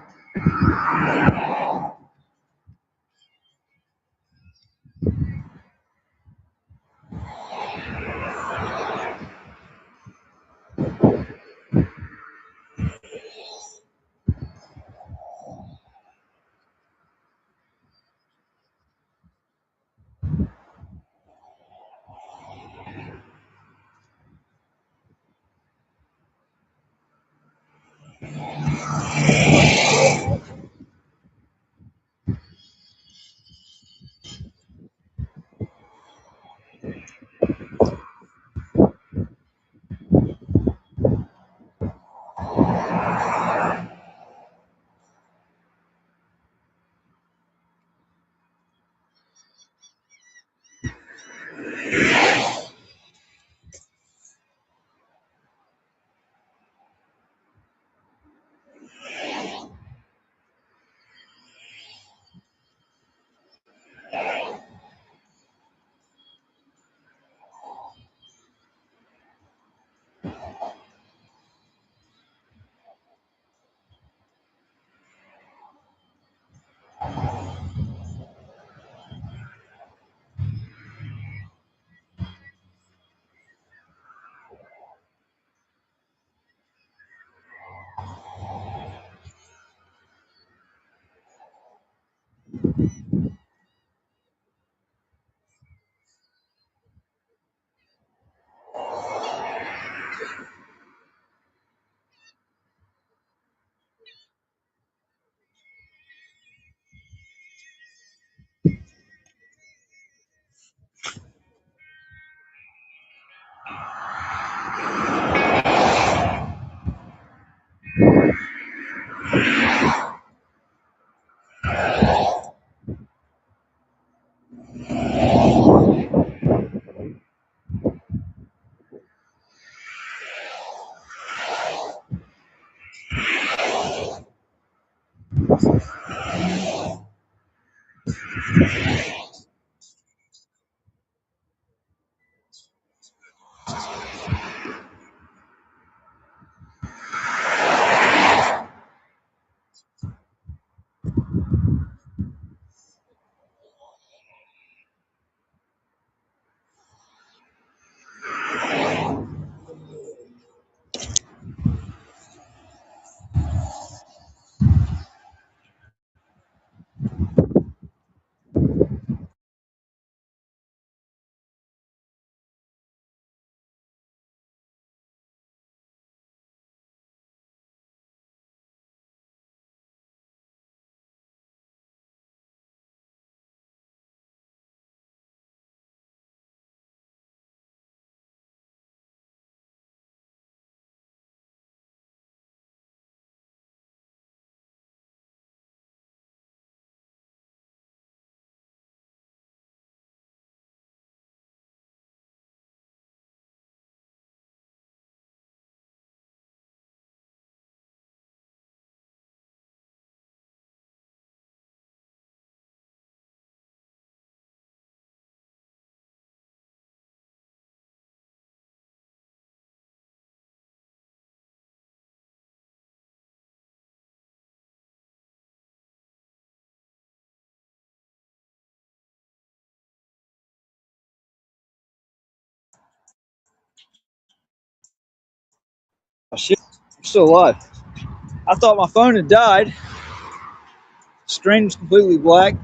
S2: Oh, shit, I'm still alive. I thought my phone had died. Screen was completely black.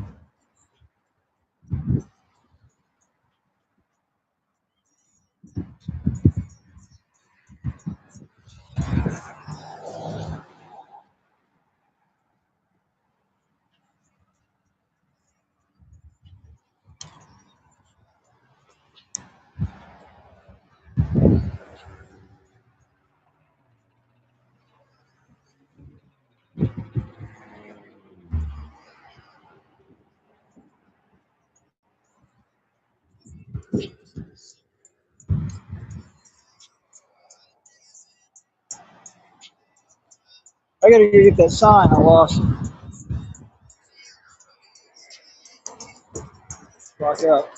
S2: I gotta go get that sign. I lost it. Rock out.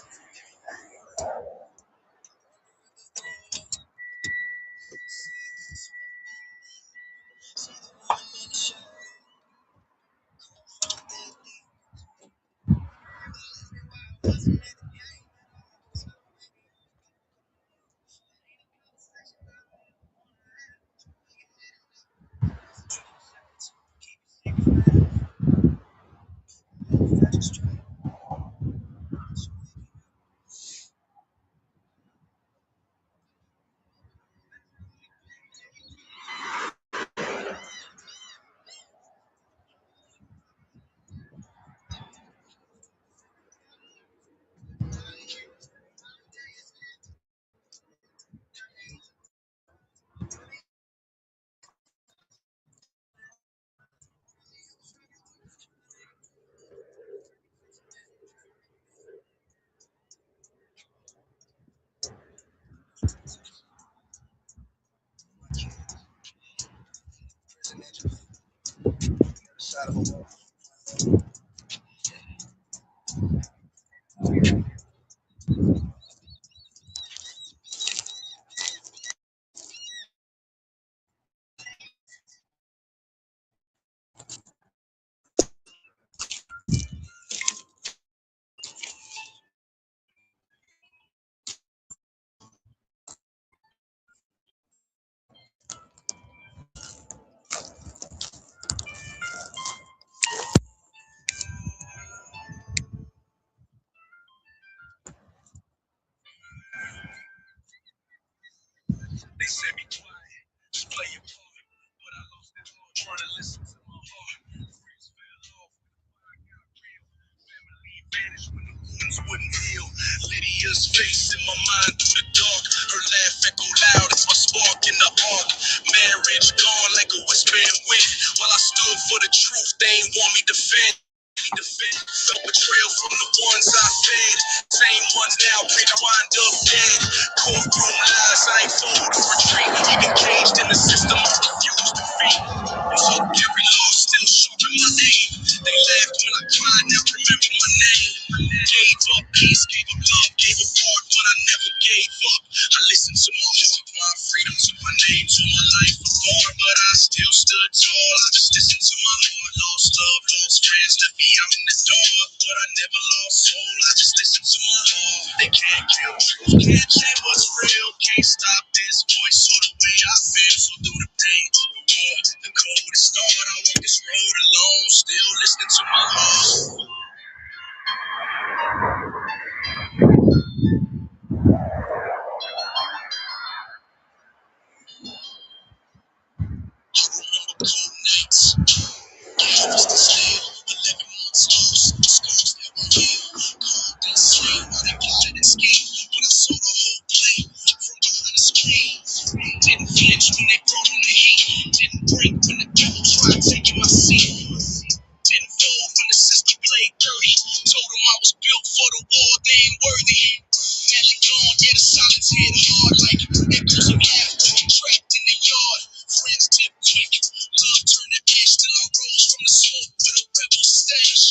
S1: They said be quiet, just play your part. But I lost it all trying to listen to my heart. Friends fell off, I got real. Family vanished when the wounds wouldn't heal. Lydia's face in my mind through the dark. Her laugh echoed loud as my spark in the arc. Marriage gone like a whisper in wind. While I stood for the truth, they ain't want me to defend. Felt betrayal from the ones I fed. Same ones now pray to wind up dead. Courtroom lies, I ain't fold or retreat. Even caged in the system, I refuse to feed. And so every loss still showing my name. They laughed when I cried, now remember my name. Gave up peace, gave up love, gave up heart, but I never gave up. I listened to my heart, my freedom took my name, took my life apart, but I still stood tall. I just listened to my heart. Lost love, lost friends, left me out in the dark, but I never lost soul. I just listened to my heart. They can't kill truth, can't change what's real, can't stop this voice or the way I feel. So through the pain, the war, the coldest start, I walk this road alone, still listening to my heart. I remember cold nights. Was the still 11 months lost, scars that were healed, cold and slain while they plotted and schemed. But I saw the whole play from behind the screen. Didn't flinch when they brought on the heat. Didn't break when the devil tried taking my seat. Didn't fold when the system played dirty. Told them I was built for the war, they ain't worthy. Now they gone, yeah, the silence hit hard like echoes of laughter trapped in the yard. Friends tip quick, love turned to ash till I rose from the smoke with a rebel stash.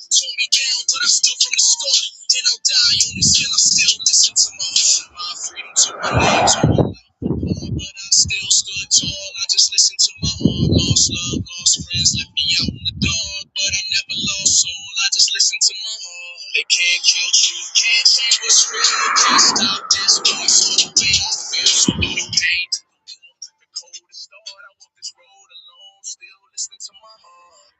S1: Tore me down, but I stood from the start. And I'll die on this hill, I still listen to my heart. My freedom took my name, took my life apart, but I still stood tall. I just listened to my heart. Lost love, lost friends, left me out in the dark, but I never lost soul. I just listened to my heart. They can't kill truth, can't change what's real, can't stop this voice or the way I feel. So through the pain, the coldest start, I walk this road alone, still listening to my heart.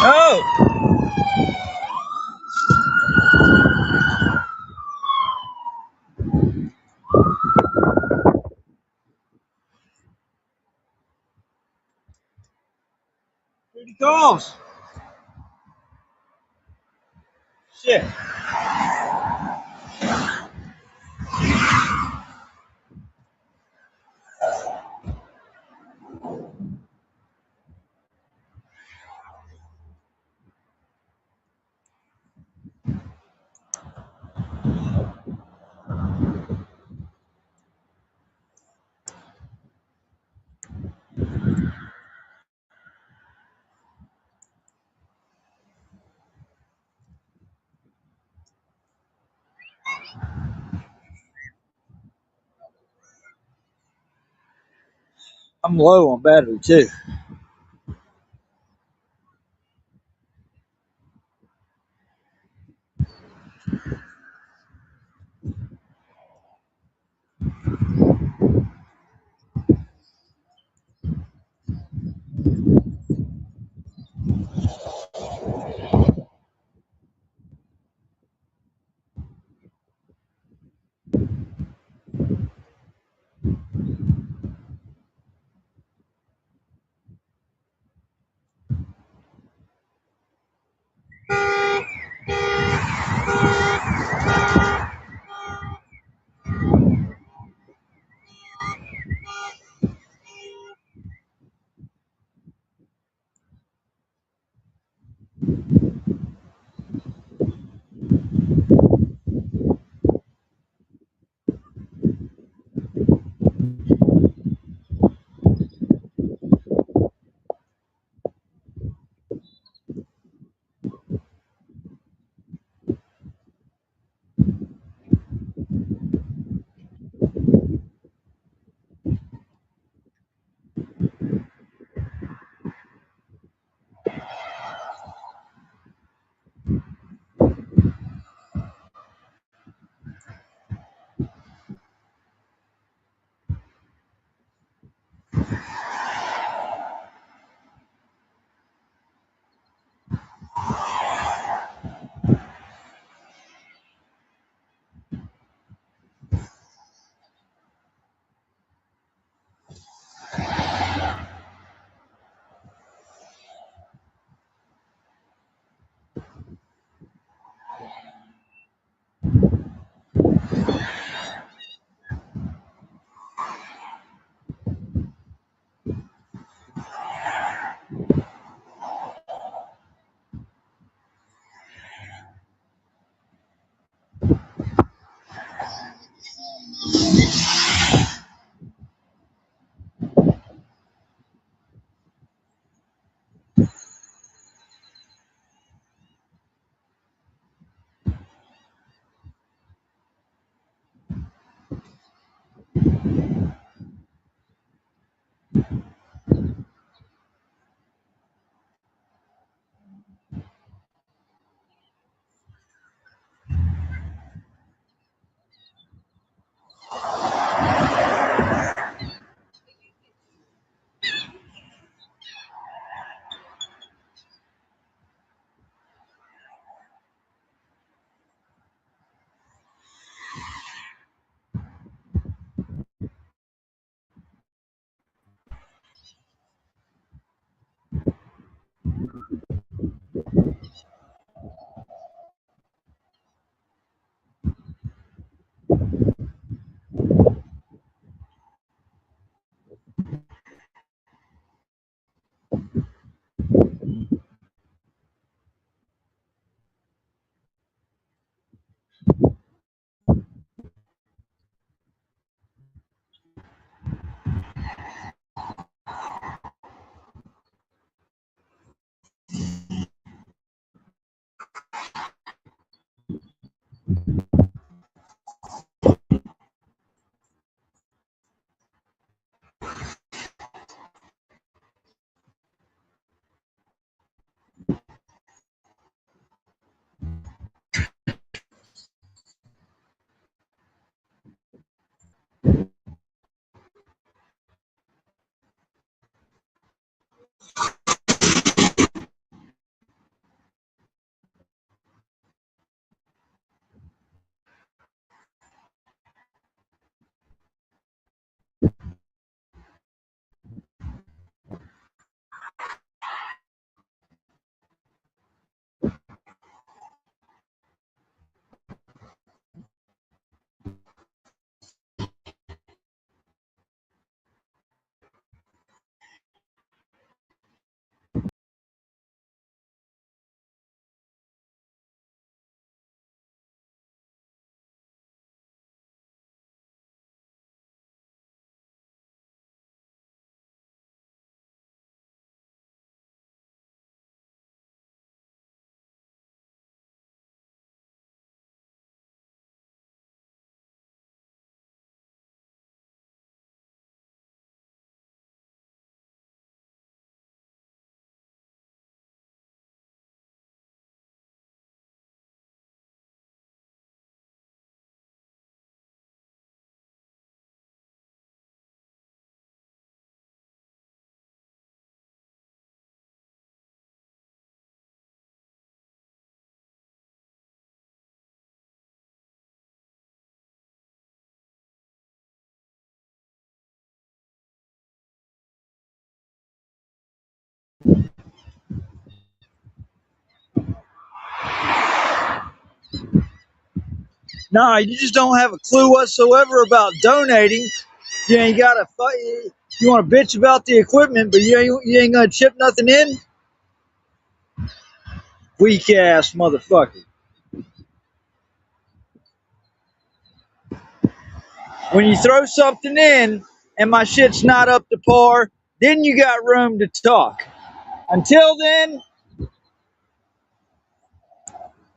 S2: Oh, here he comes. Shit. I'm low on battery too. Nah, you just don't have a clue whatsoever about donating. You ain't got to fight. You want to bitch about the equipment, but you ain't gonna chip nothing in. Weak ass motherfucker. When you throw something in and my shit's not up to par, then you got room to talk. Until then,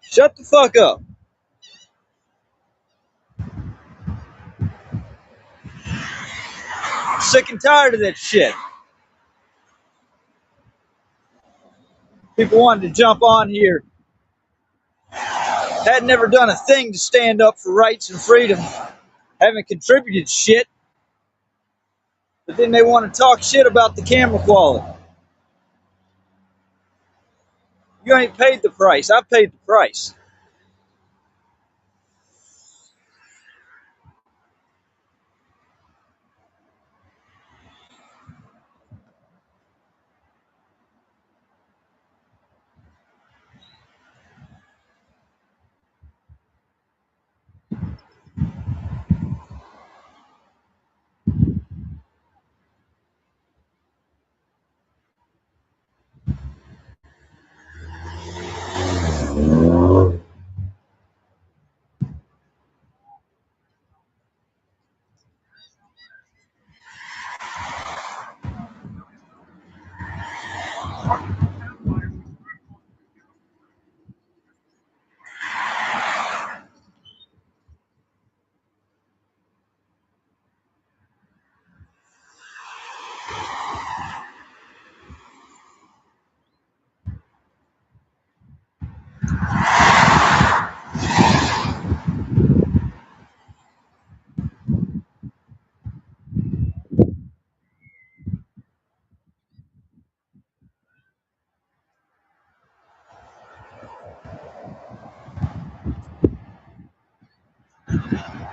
S2: shut the fuck up. I'm sick and tired of that shit. People wanted to jump on here. Had never done a thing to stand up for rights and freedom. Haven't contributed shit. But then they want to talk shit about the camera quality. You ain't paid the price. I paid the price.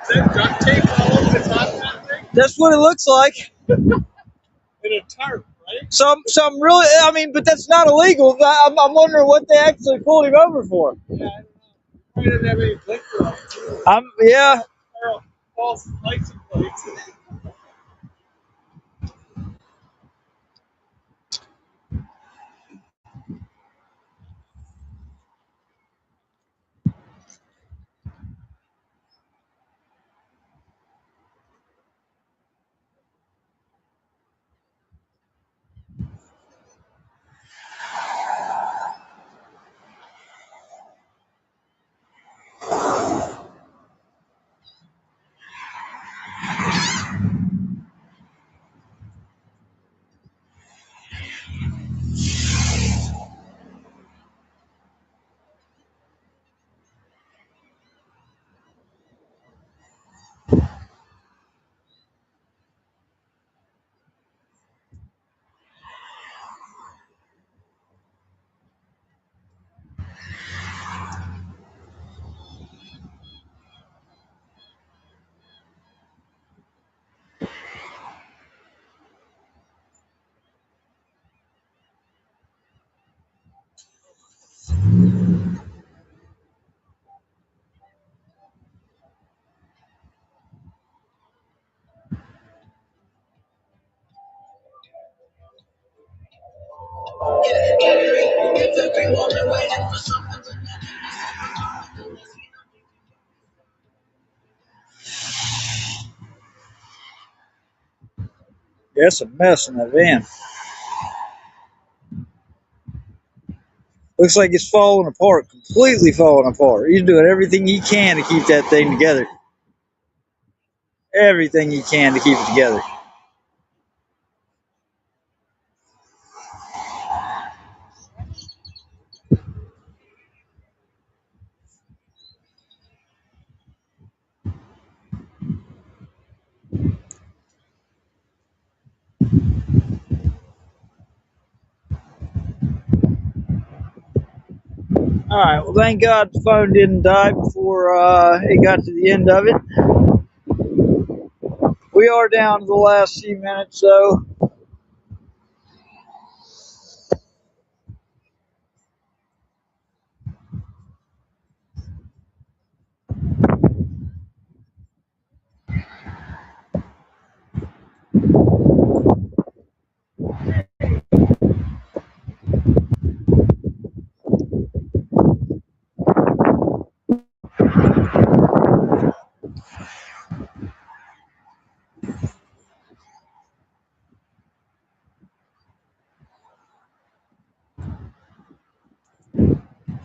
S3: Is that duct tape all over the top of that thing?
S2: That's what it looks like.
S3: In a tarp, right?
S2: Some really, I mean, but that's not illegal. I'm wondering what they actually pulled him over for.
S3: Yeah, I don't know. Probably didn't have any blinker on too.
S2: Yeah.
S3: Or false license plates.
S2: That's a mess in that van. Looks like it's falling apart, completely falling apart. He's doing everything he can to keep that thing together. Everything he can to keep it together. All right. Well, thank God the phone didn't die before it got to the end of it. We are down to the last few minutes, though.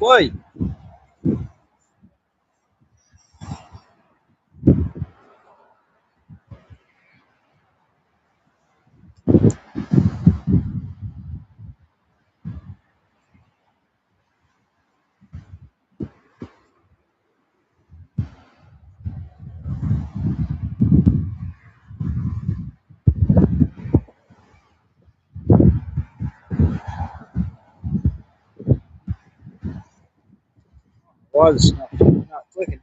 S2: Wait. Why is it not clicking?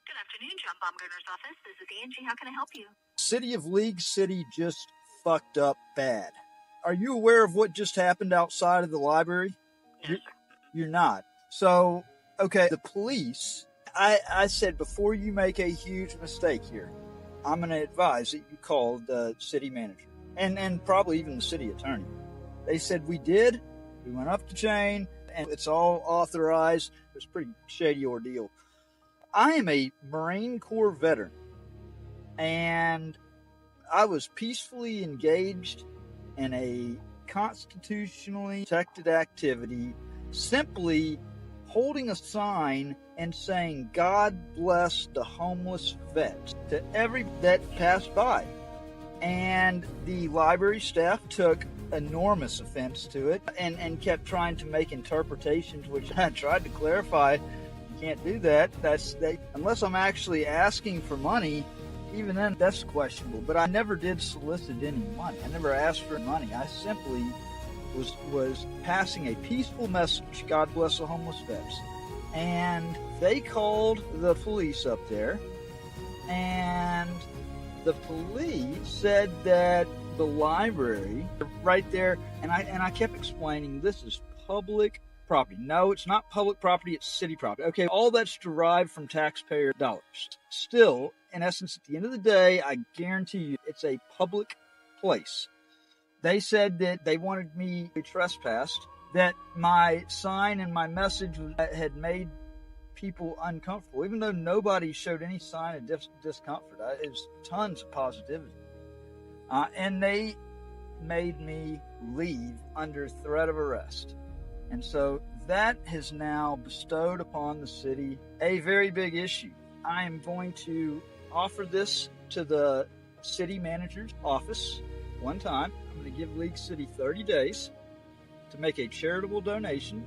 S1: Good afternoon, John Baumgartner's office. This is Angie. How can I help you?
S2: City of League City just fucked up bad. Are you aware of what just happened outside of the library?
S1: No, sir.
S2: You're not. So, okay, the police, I said before you make a huge mistake here, I'm going to advise that you call the city manager and probably even the city attorney. They said we did. We went up the chain and it's all authorized. It was a pretty shady ordeal. I am a Marine Corps veteran and I was peacefully engaged in a constitutionally protected activity, simply holding a sign and saying, "God bless the homeless vets," to every that passed by. And the library staff took enormous offense to it and kept trying to make interpretations, which I tried to clarify. You can't do that. Unless I'm actually asking for money. Even then, that's questionable. But I never did solicit any money. I never asked for money. I simply was passing a peaceful message. God bless the homeless vets. And they called the police up there, and the police said that the library right there, and I kept explaining this is public property. No, it's not public property, it's city property. Okay, all that's derived from taxpayer dollars. Still, in essence, at the end of the day, I guarantee you it's a public place. They said that they wanted me to trespass, that my sign and my message had made people uncomfortable, even though nobody showed any sign of discomfort. It was tons of positivity. And they made me leave under threat of arrest. And so that has now bestowed upon the city a very big issue. I am going to offer this to the city manager's office one time. I'm going to give League City 30 days to make a charitable donation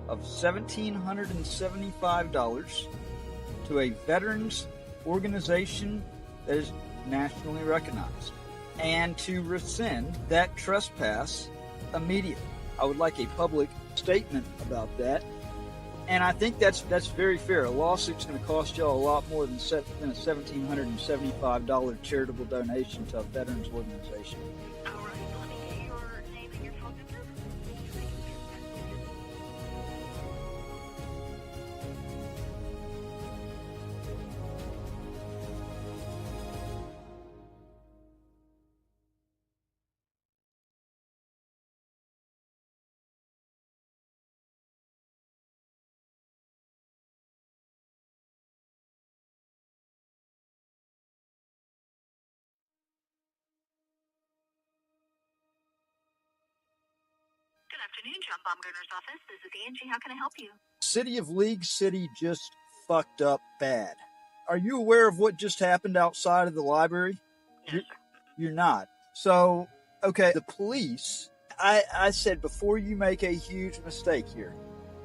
S2: of $1,775 to a veterans organization that is nationally recognized, and to rescind that trespass immediately. I would like a public statement about that, and I think that's very fair. A lawsuit's going to cost y'all a lot more than a $1,775 charitable donation to a veterans organization.
S1: All right, let me get your name and your phone number. Good afternoon, John Baumgartner's office. This is Angie. How can I help you?
S2: City of League City just fucked up bad. Are you aware of what just happened outside of the library?
S1: No, sir.
S2: You're not. So, okay, the police, I said before you make a huge mistake here,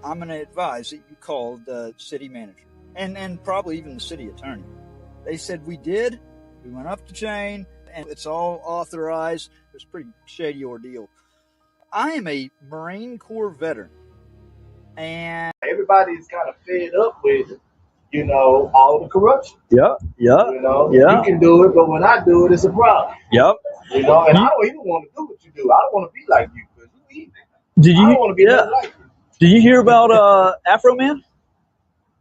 S2: I'm going to advise that you call the city manager and probably even the city attorney. They said we did. We went up the chain and it's all authorized. It was a pretty shady ordeal. I am a Marine Corps veteran, and
S4: everybody's kind of fed up with, all the corruption.
S2: yeah,
S4: You can do it, but when I do it, it's a problem.
S2: yep.
S4: And I don't even want to do what you do. I don't want to be like you because you easy.
S2: Did
S4: I don't want to be nothing like you.
S2: Did you hear about Afro Man?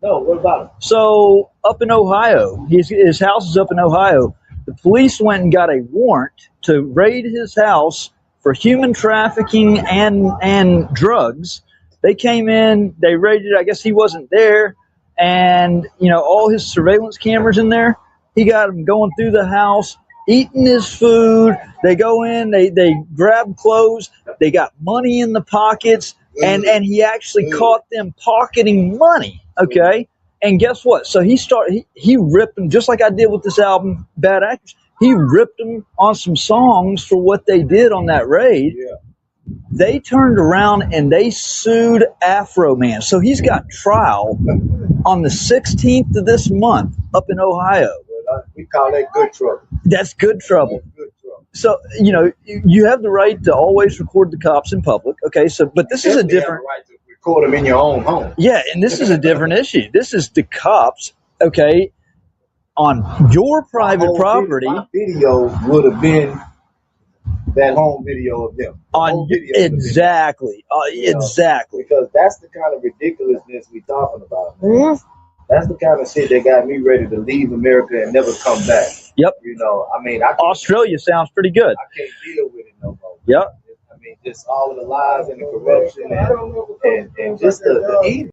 S4: No, what about him?
S2: So up in Ohio, his house is up in Ohio. The police went and got a warrant to raid his house for human trafficking and drugs. They came in, they raided. I guess he wasn't there, and all his surveillance cameras in there. He got him going through the house, eating his food. They go in, they grab clothes. They got money in the pockets, and he actually caught them pocketing money. Okay. And guess what? So he ripped them just like I did with this album, Bad Actors. He ripped them on some songs for what they did on that raid.
S4: Yeah.
S2: They turned around and they sued Afro Man. So he's got trial on the 16th of this month up in Ohio.
S4: We call that good trouble.
S2: That's good trouble.
S4: That's good trouble.
S2: So, you have the right to always record the cops in public. Okay. So, but this is a different.
S4: You have the right to record them in your own home.
S2: Yeah. And this is a different issue. This is the cops. Okay. On your private property.
S4: My video would have been that home video of them.
S2: Exactly. Exactly.
S4: Because that's the kind of ridiculousness we talking about.
S2: Mm-hmm.
S4: That's the kind of shit that got me ready to leave America and never come back.
S2: Yep. Australia sounds pretty good.
S4: I can't deal with it no more.
S2: Yep.
S4: Just all of the lies and the corruption and just the evil.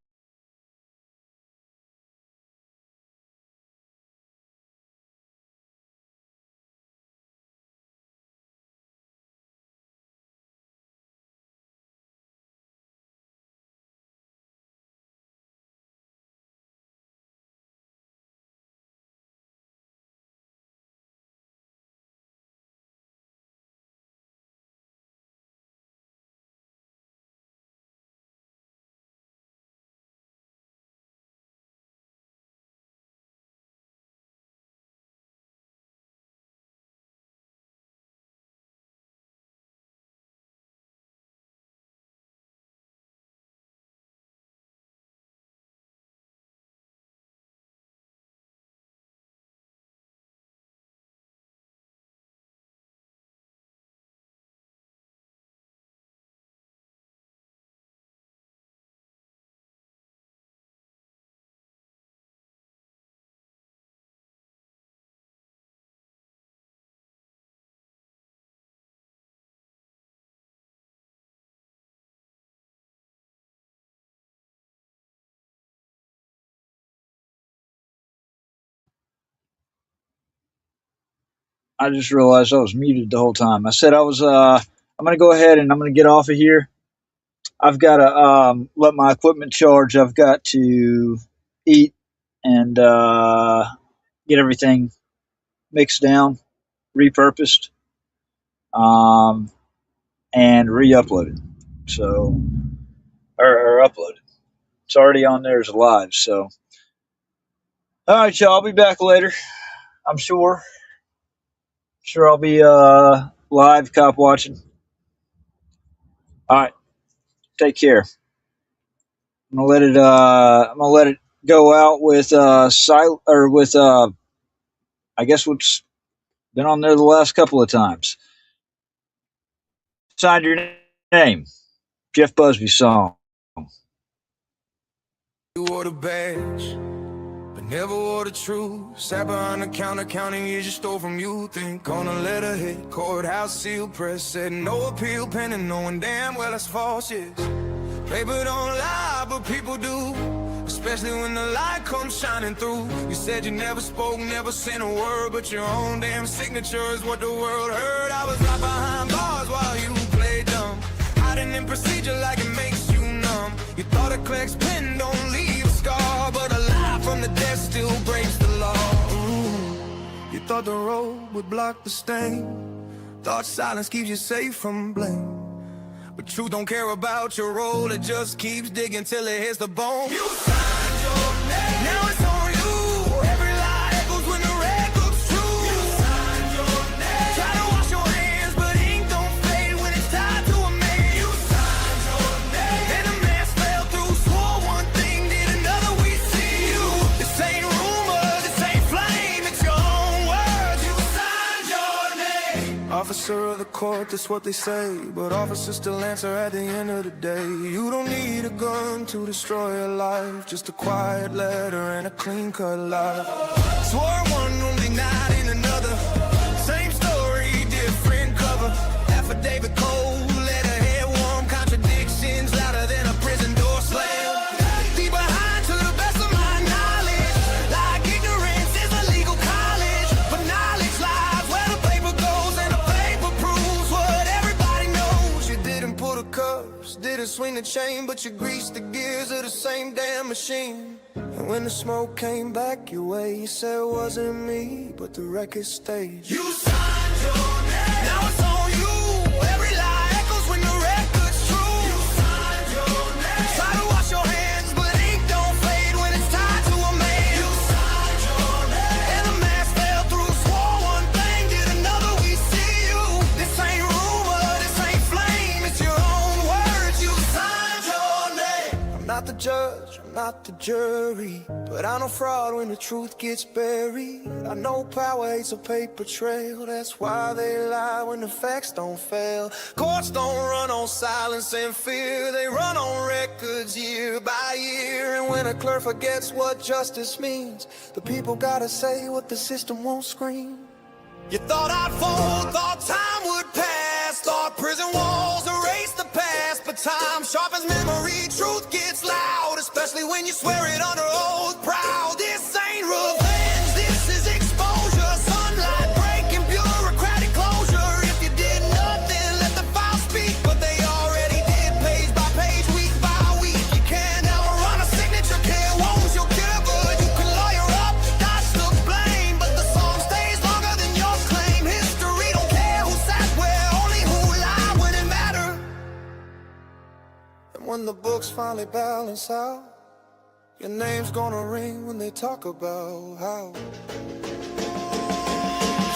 S2: I just realized I was muted the whole time. I said I'm going to go ahead and I'm going to get off of here. I've got to let my equipment charge. I've got to eat and get everything mixed down, repurposed, and re-uploaded. So, or uploaded. It's already on there as live. So, all right, y'all. I'll be back later. I'm sure. Sure, I'll be live cop watching. All right. Take care. I'm gonna let it go out with I guess what's been on there the last couple of times. Sign your name. Jeff Busby song.
S5: You wore the badge, but never wore the truth. Sat behind the counter counting years you stole from you. Think on a letterhead, courthouse seal press, said no appeal pending, knowing damn well that's false, yes. Paper don't lie, but people do, especially when the light comes shining through. You said you never spoke, never sent a word, but your own damn signature is what the world heard. I was right behind bars while you played dumb, hiding in procedure like it makes you numb. You thought a clerk's pen don't leave a scar, but a lie from the desk still breaks the law. You thought the road would block the stain, thought silence keeps you safe from blame. But truth don't care about your role, it just keeps digging till it hits the bone. You signed your name, now it's on you. Every lie echoes when the red looks true. You signed your name, try to wash your hands, but ink don't fade when it's tied to a man. You signed your name, and a mask fell through, swore one thing, did another, we see you. This ain't rumors, this ain't flame, it's your own words. You signed your name. officer of the court, that's what they say. But officers still answer at the end of the day. You don't need a gun to destroy a life, just a quiet letter and a clean-cut life. Swore one thing, not in another. Same story, different cover. Affidavit cold, letter head warm. Contradictions louder than a prison door slam. Leave behind to the best of my knowledge. Like ignorance is a legal college, but knowledge lies where the paper goes, and the paper proves what everybody knows. You didn't pull the cuffs, didn't swing the chain, but you greased the gears of the same damn machine. And when the smoke came back your way, you said it wasn't me, but the record stayed. You signed your name. Now it's on you. Every lie echoes when the record's true. You signed your name. Try to wash your hands, but ink don't fade when it's tied to a man. You signed your name. And the mask fell through. Swore one thing, did another. We see you. This ain't rumor, this ain't flame. It's your own words. You signed your name. I'm not the judge, not the jury, but I know fraud when the truth gets buried. I know power hates a paper trail, that's why they lie when the facts don't fail. Courts don't run on silence and fear, they run on records year by year. And when a clerk forgets what justice means, the people gotta say what the system won't scream. You thought I'd fold, thought time would pass, thought prison walls erased the past. But time sharpens memory, truth gets loud, especially when you swear it under oath proud. This ain't revenge, this is exposure. Sunlight breaking, bureaucratic closure. If you did nothing, let the file speak, but they already did page by page, week by week. You can't outrun a signature, can't wounds your killer. You can lawyer up, dodge the blame, but the song stays longer than your claim. History don't care who sat where, only who lied when it mattered. And when the books finally balance out, your name's gonna ring when they talk about how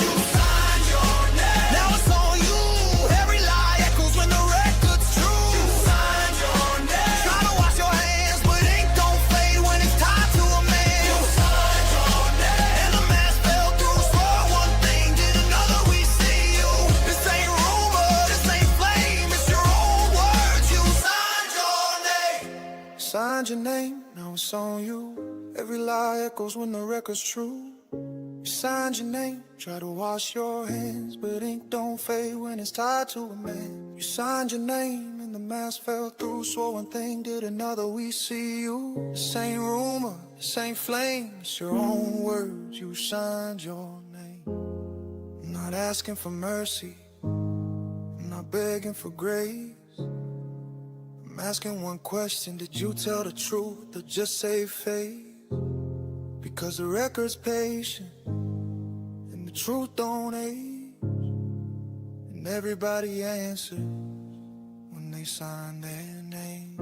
S5: you signed your name. Now it's on you. Every lie echoes when the record's true. You signed your name. Try to wash your hands, but ink don't fade when it's tied to a man. You signed your name. And the mask fell through. Swore one thing, did another. We see you. This ain't rumor, this ain't flame. It's your own words. You signed your name. Signed your name. Now it's on you. Every lie echoes when the record's true. You signed your name, try to wash your hands, but ink don't fade when it's tied to a man. You signed your name and the mask fell through. Swore one thing, did another. We see you. This ain't rumor, this ain't flame. It's your own words. You signed your name. I'm not asking for mercy, I'm not begging for grace. I'm asking one question, did you tell the truth or just save face? Because the record's patient and the truth don't age, and everybody answers when they sign their name.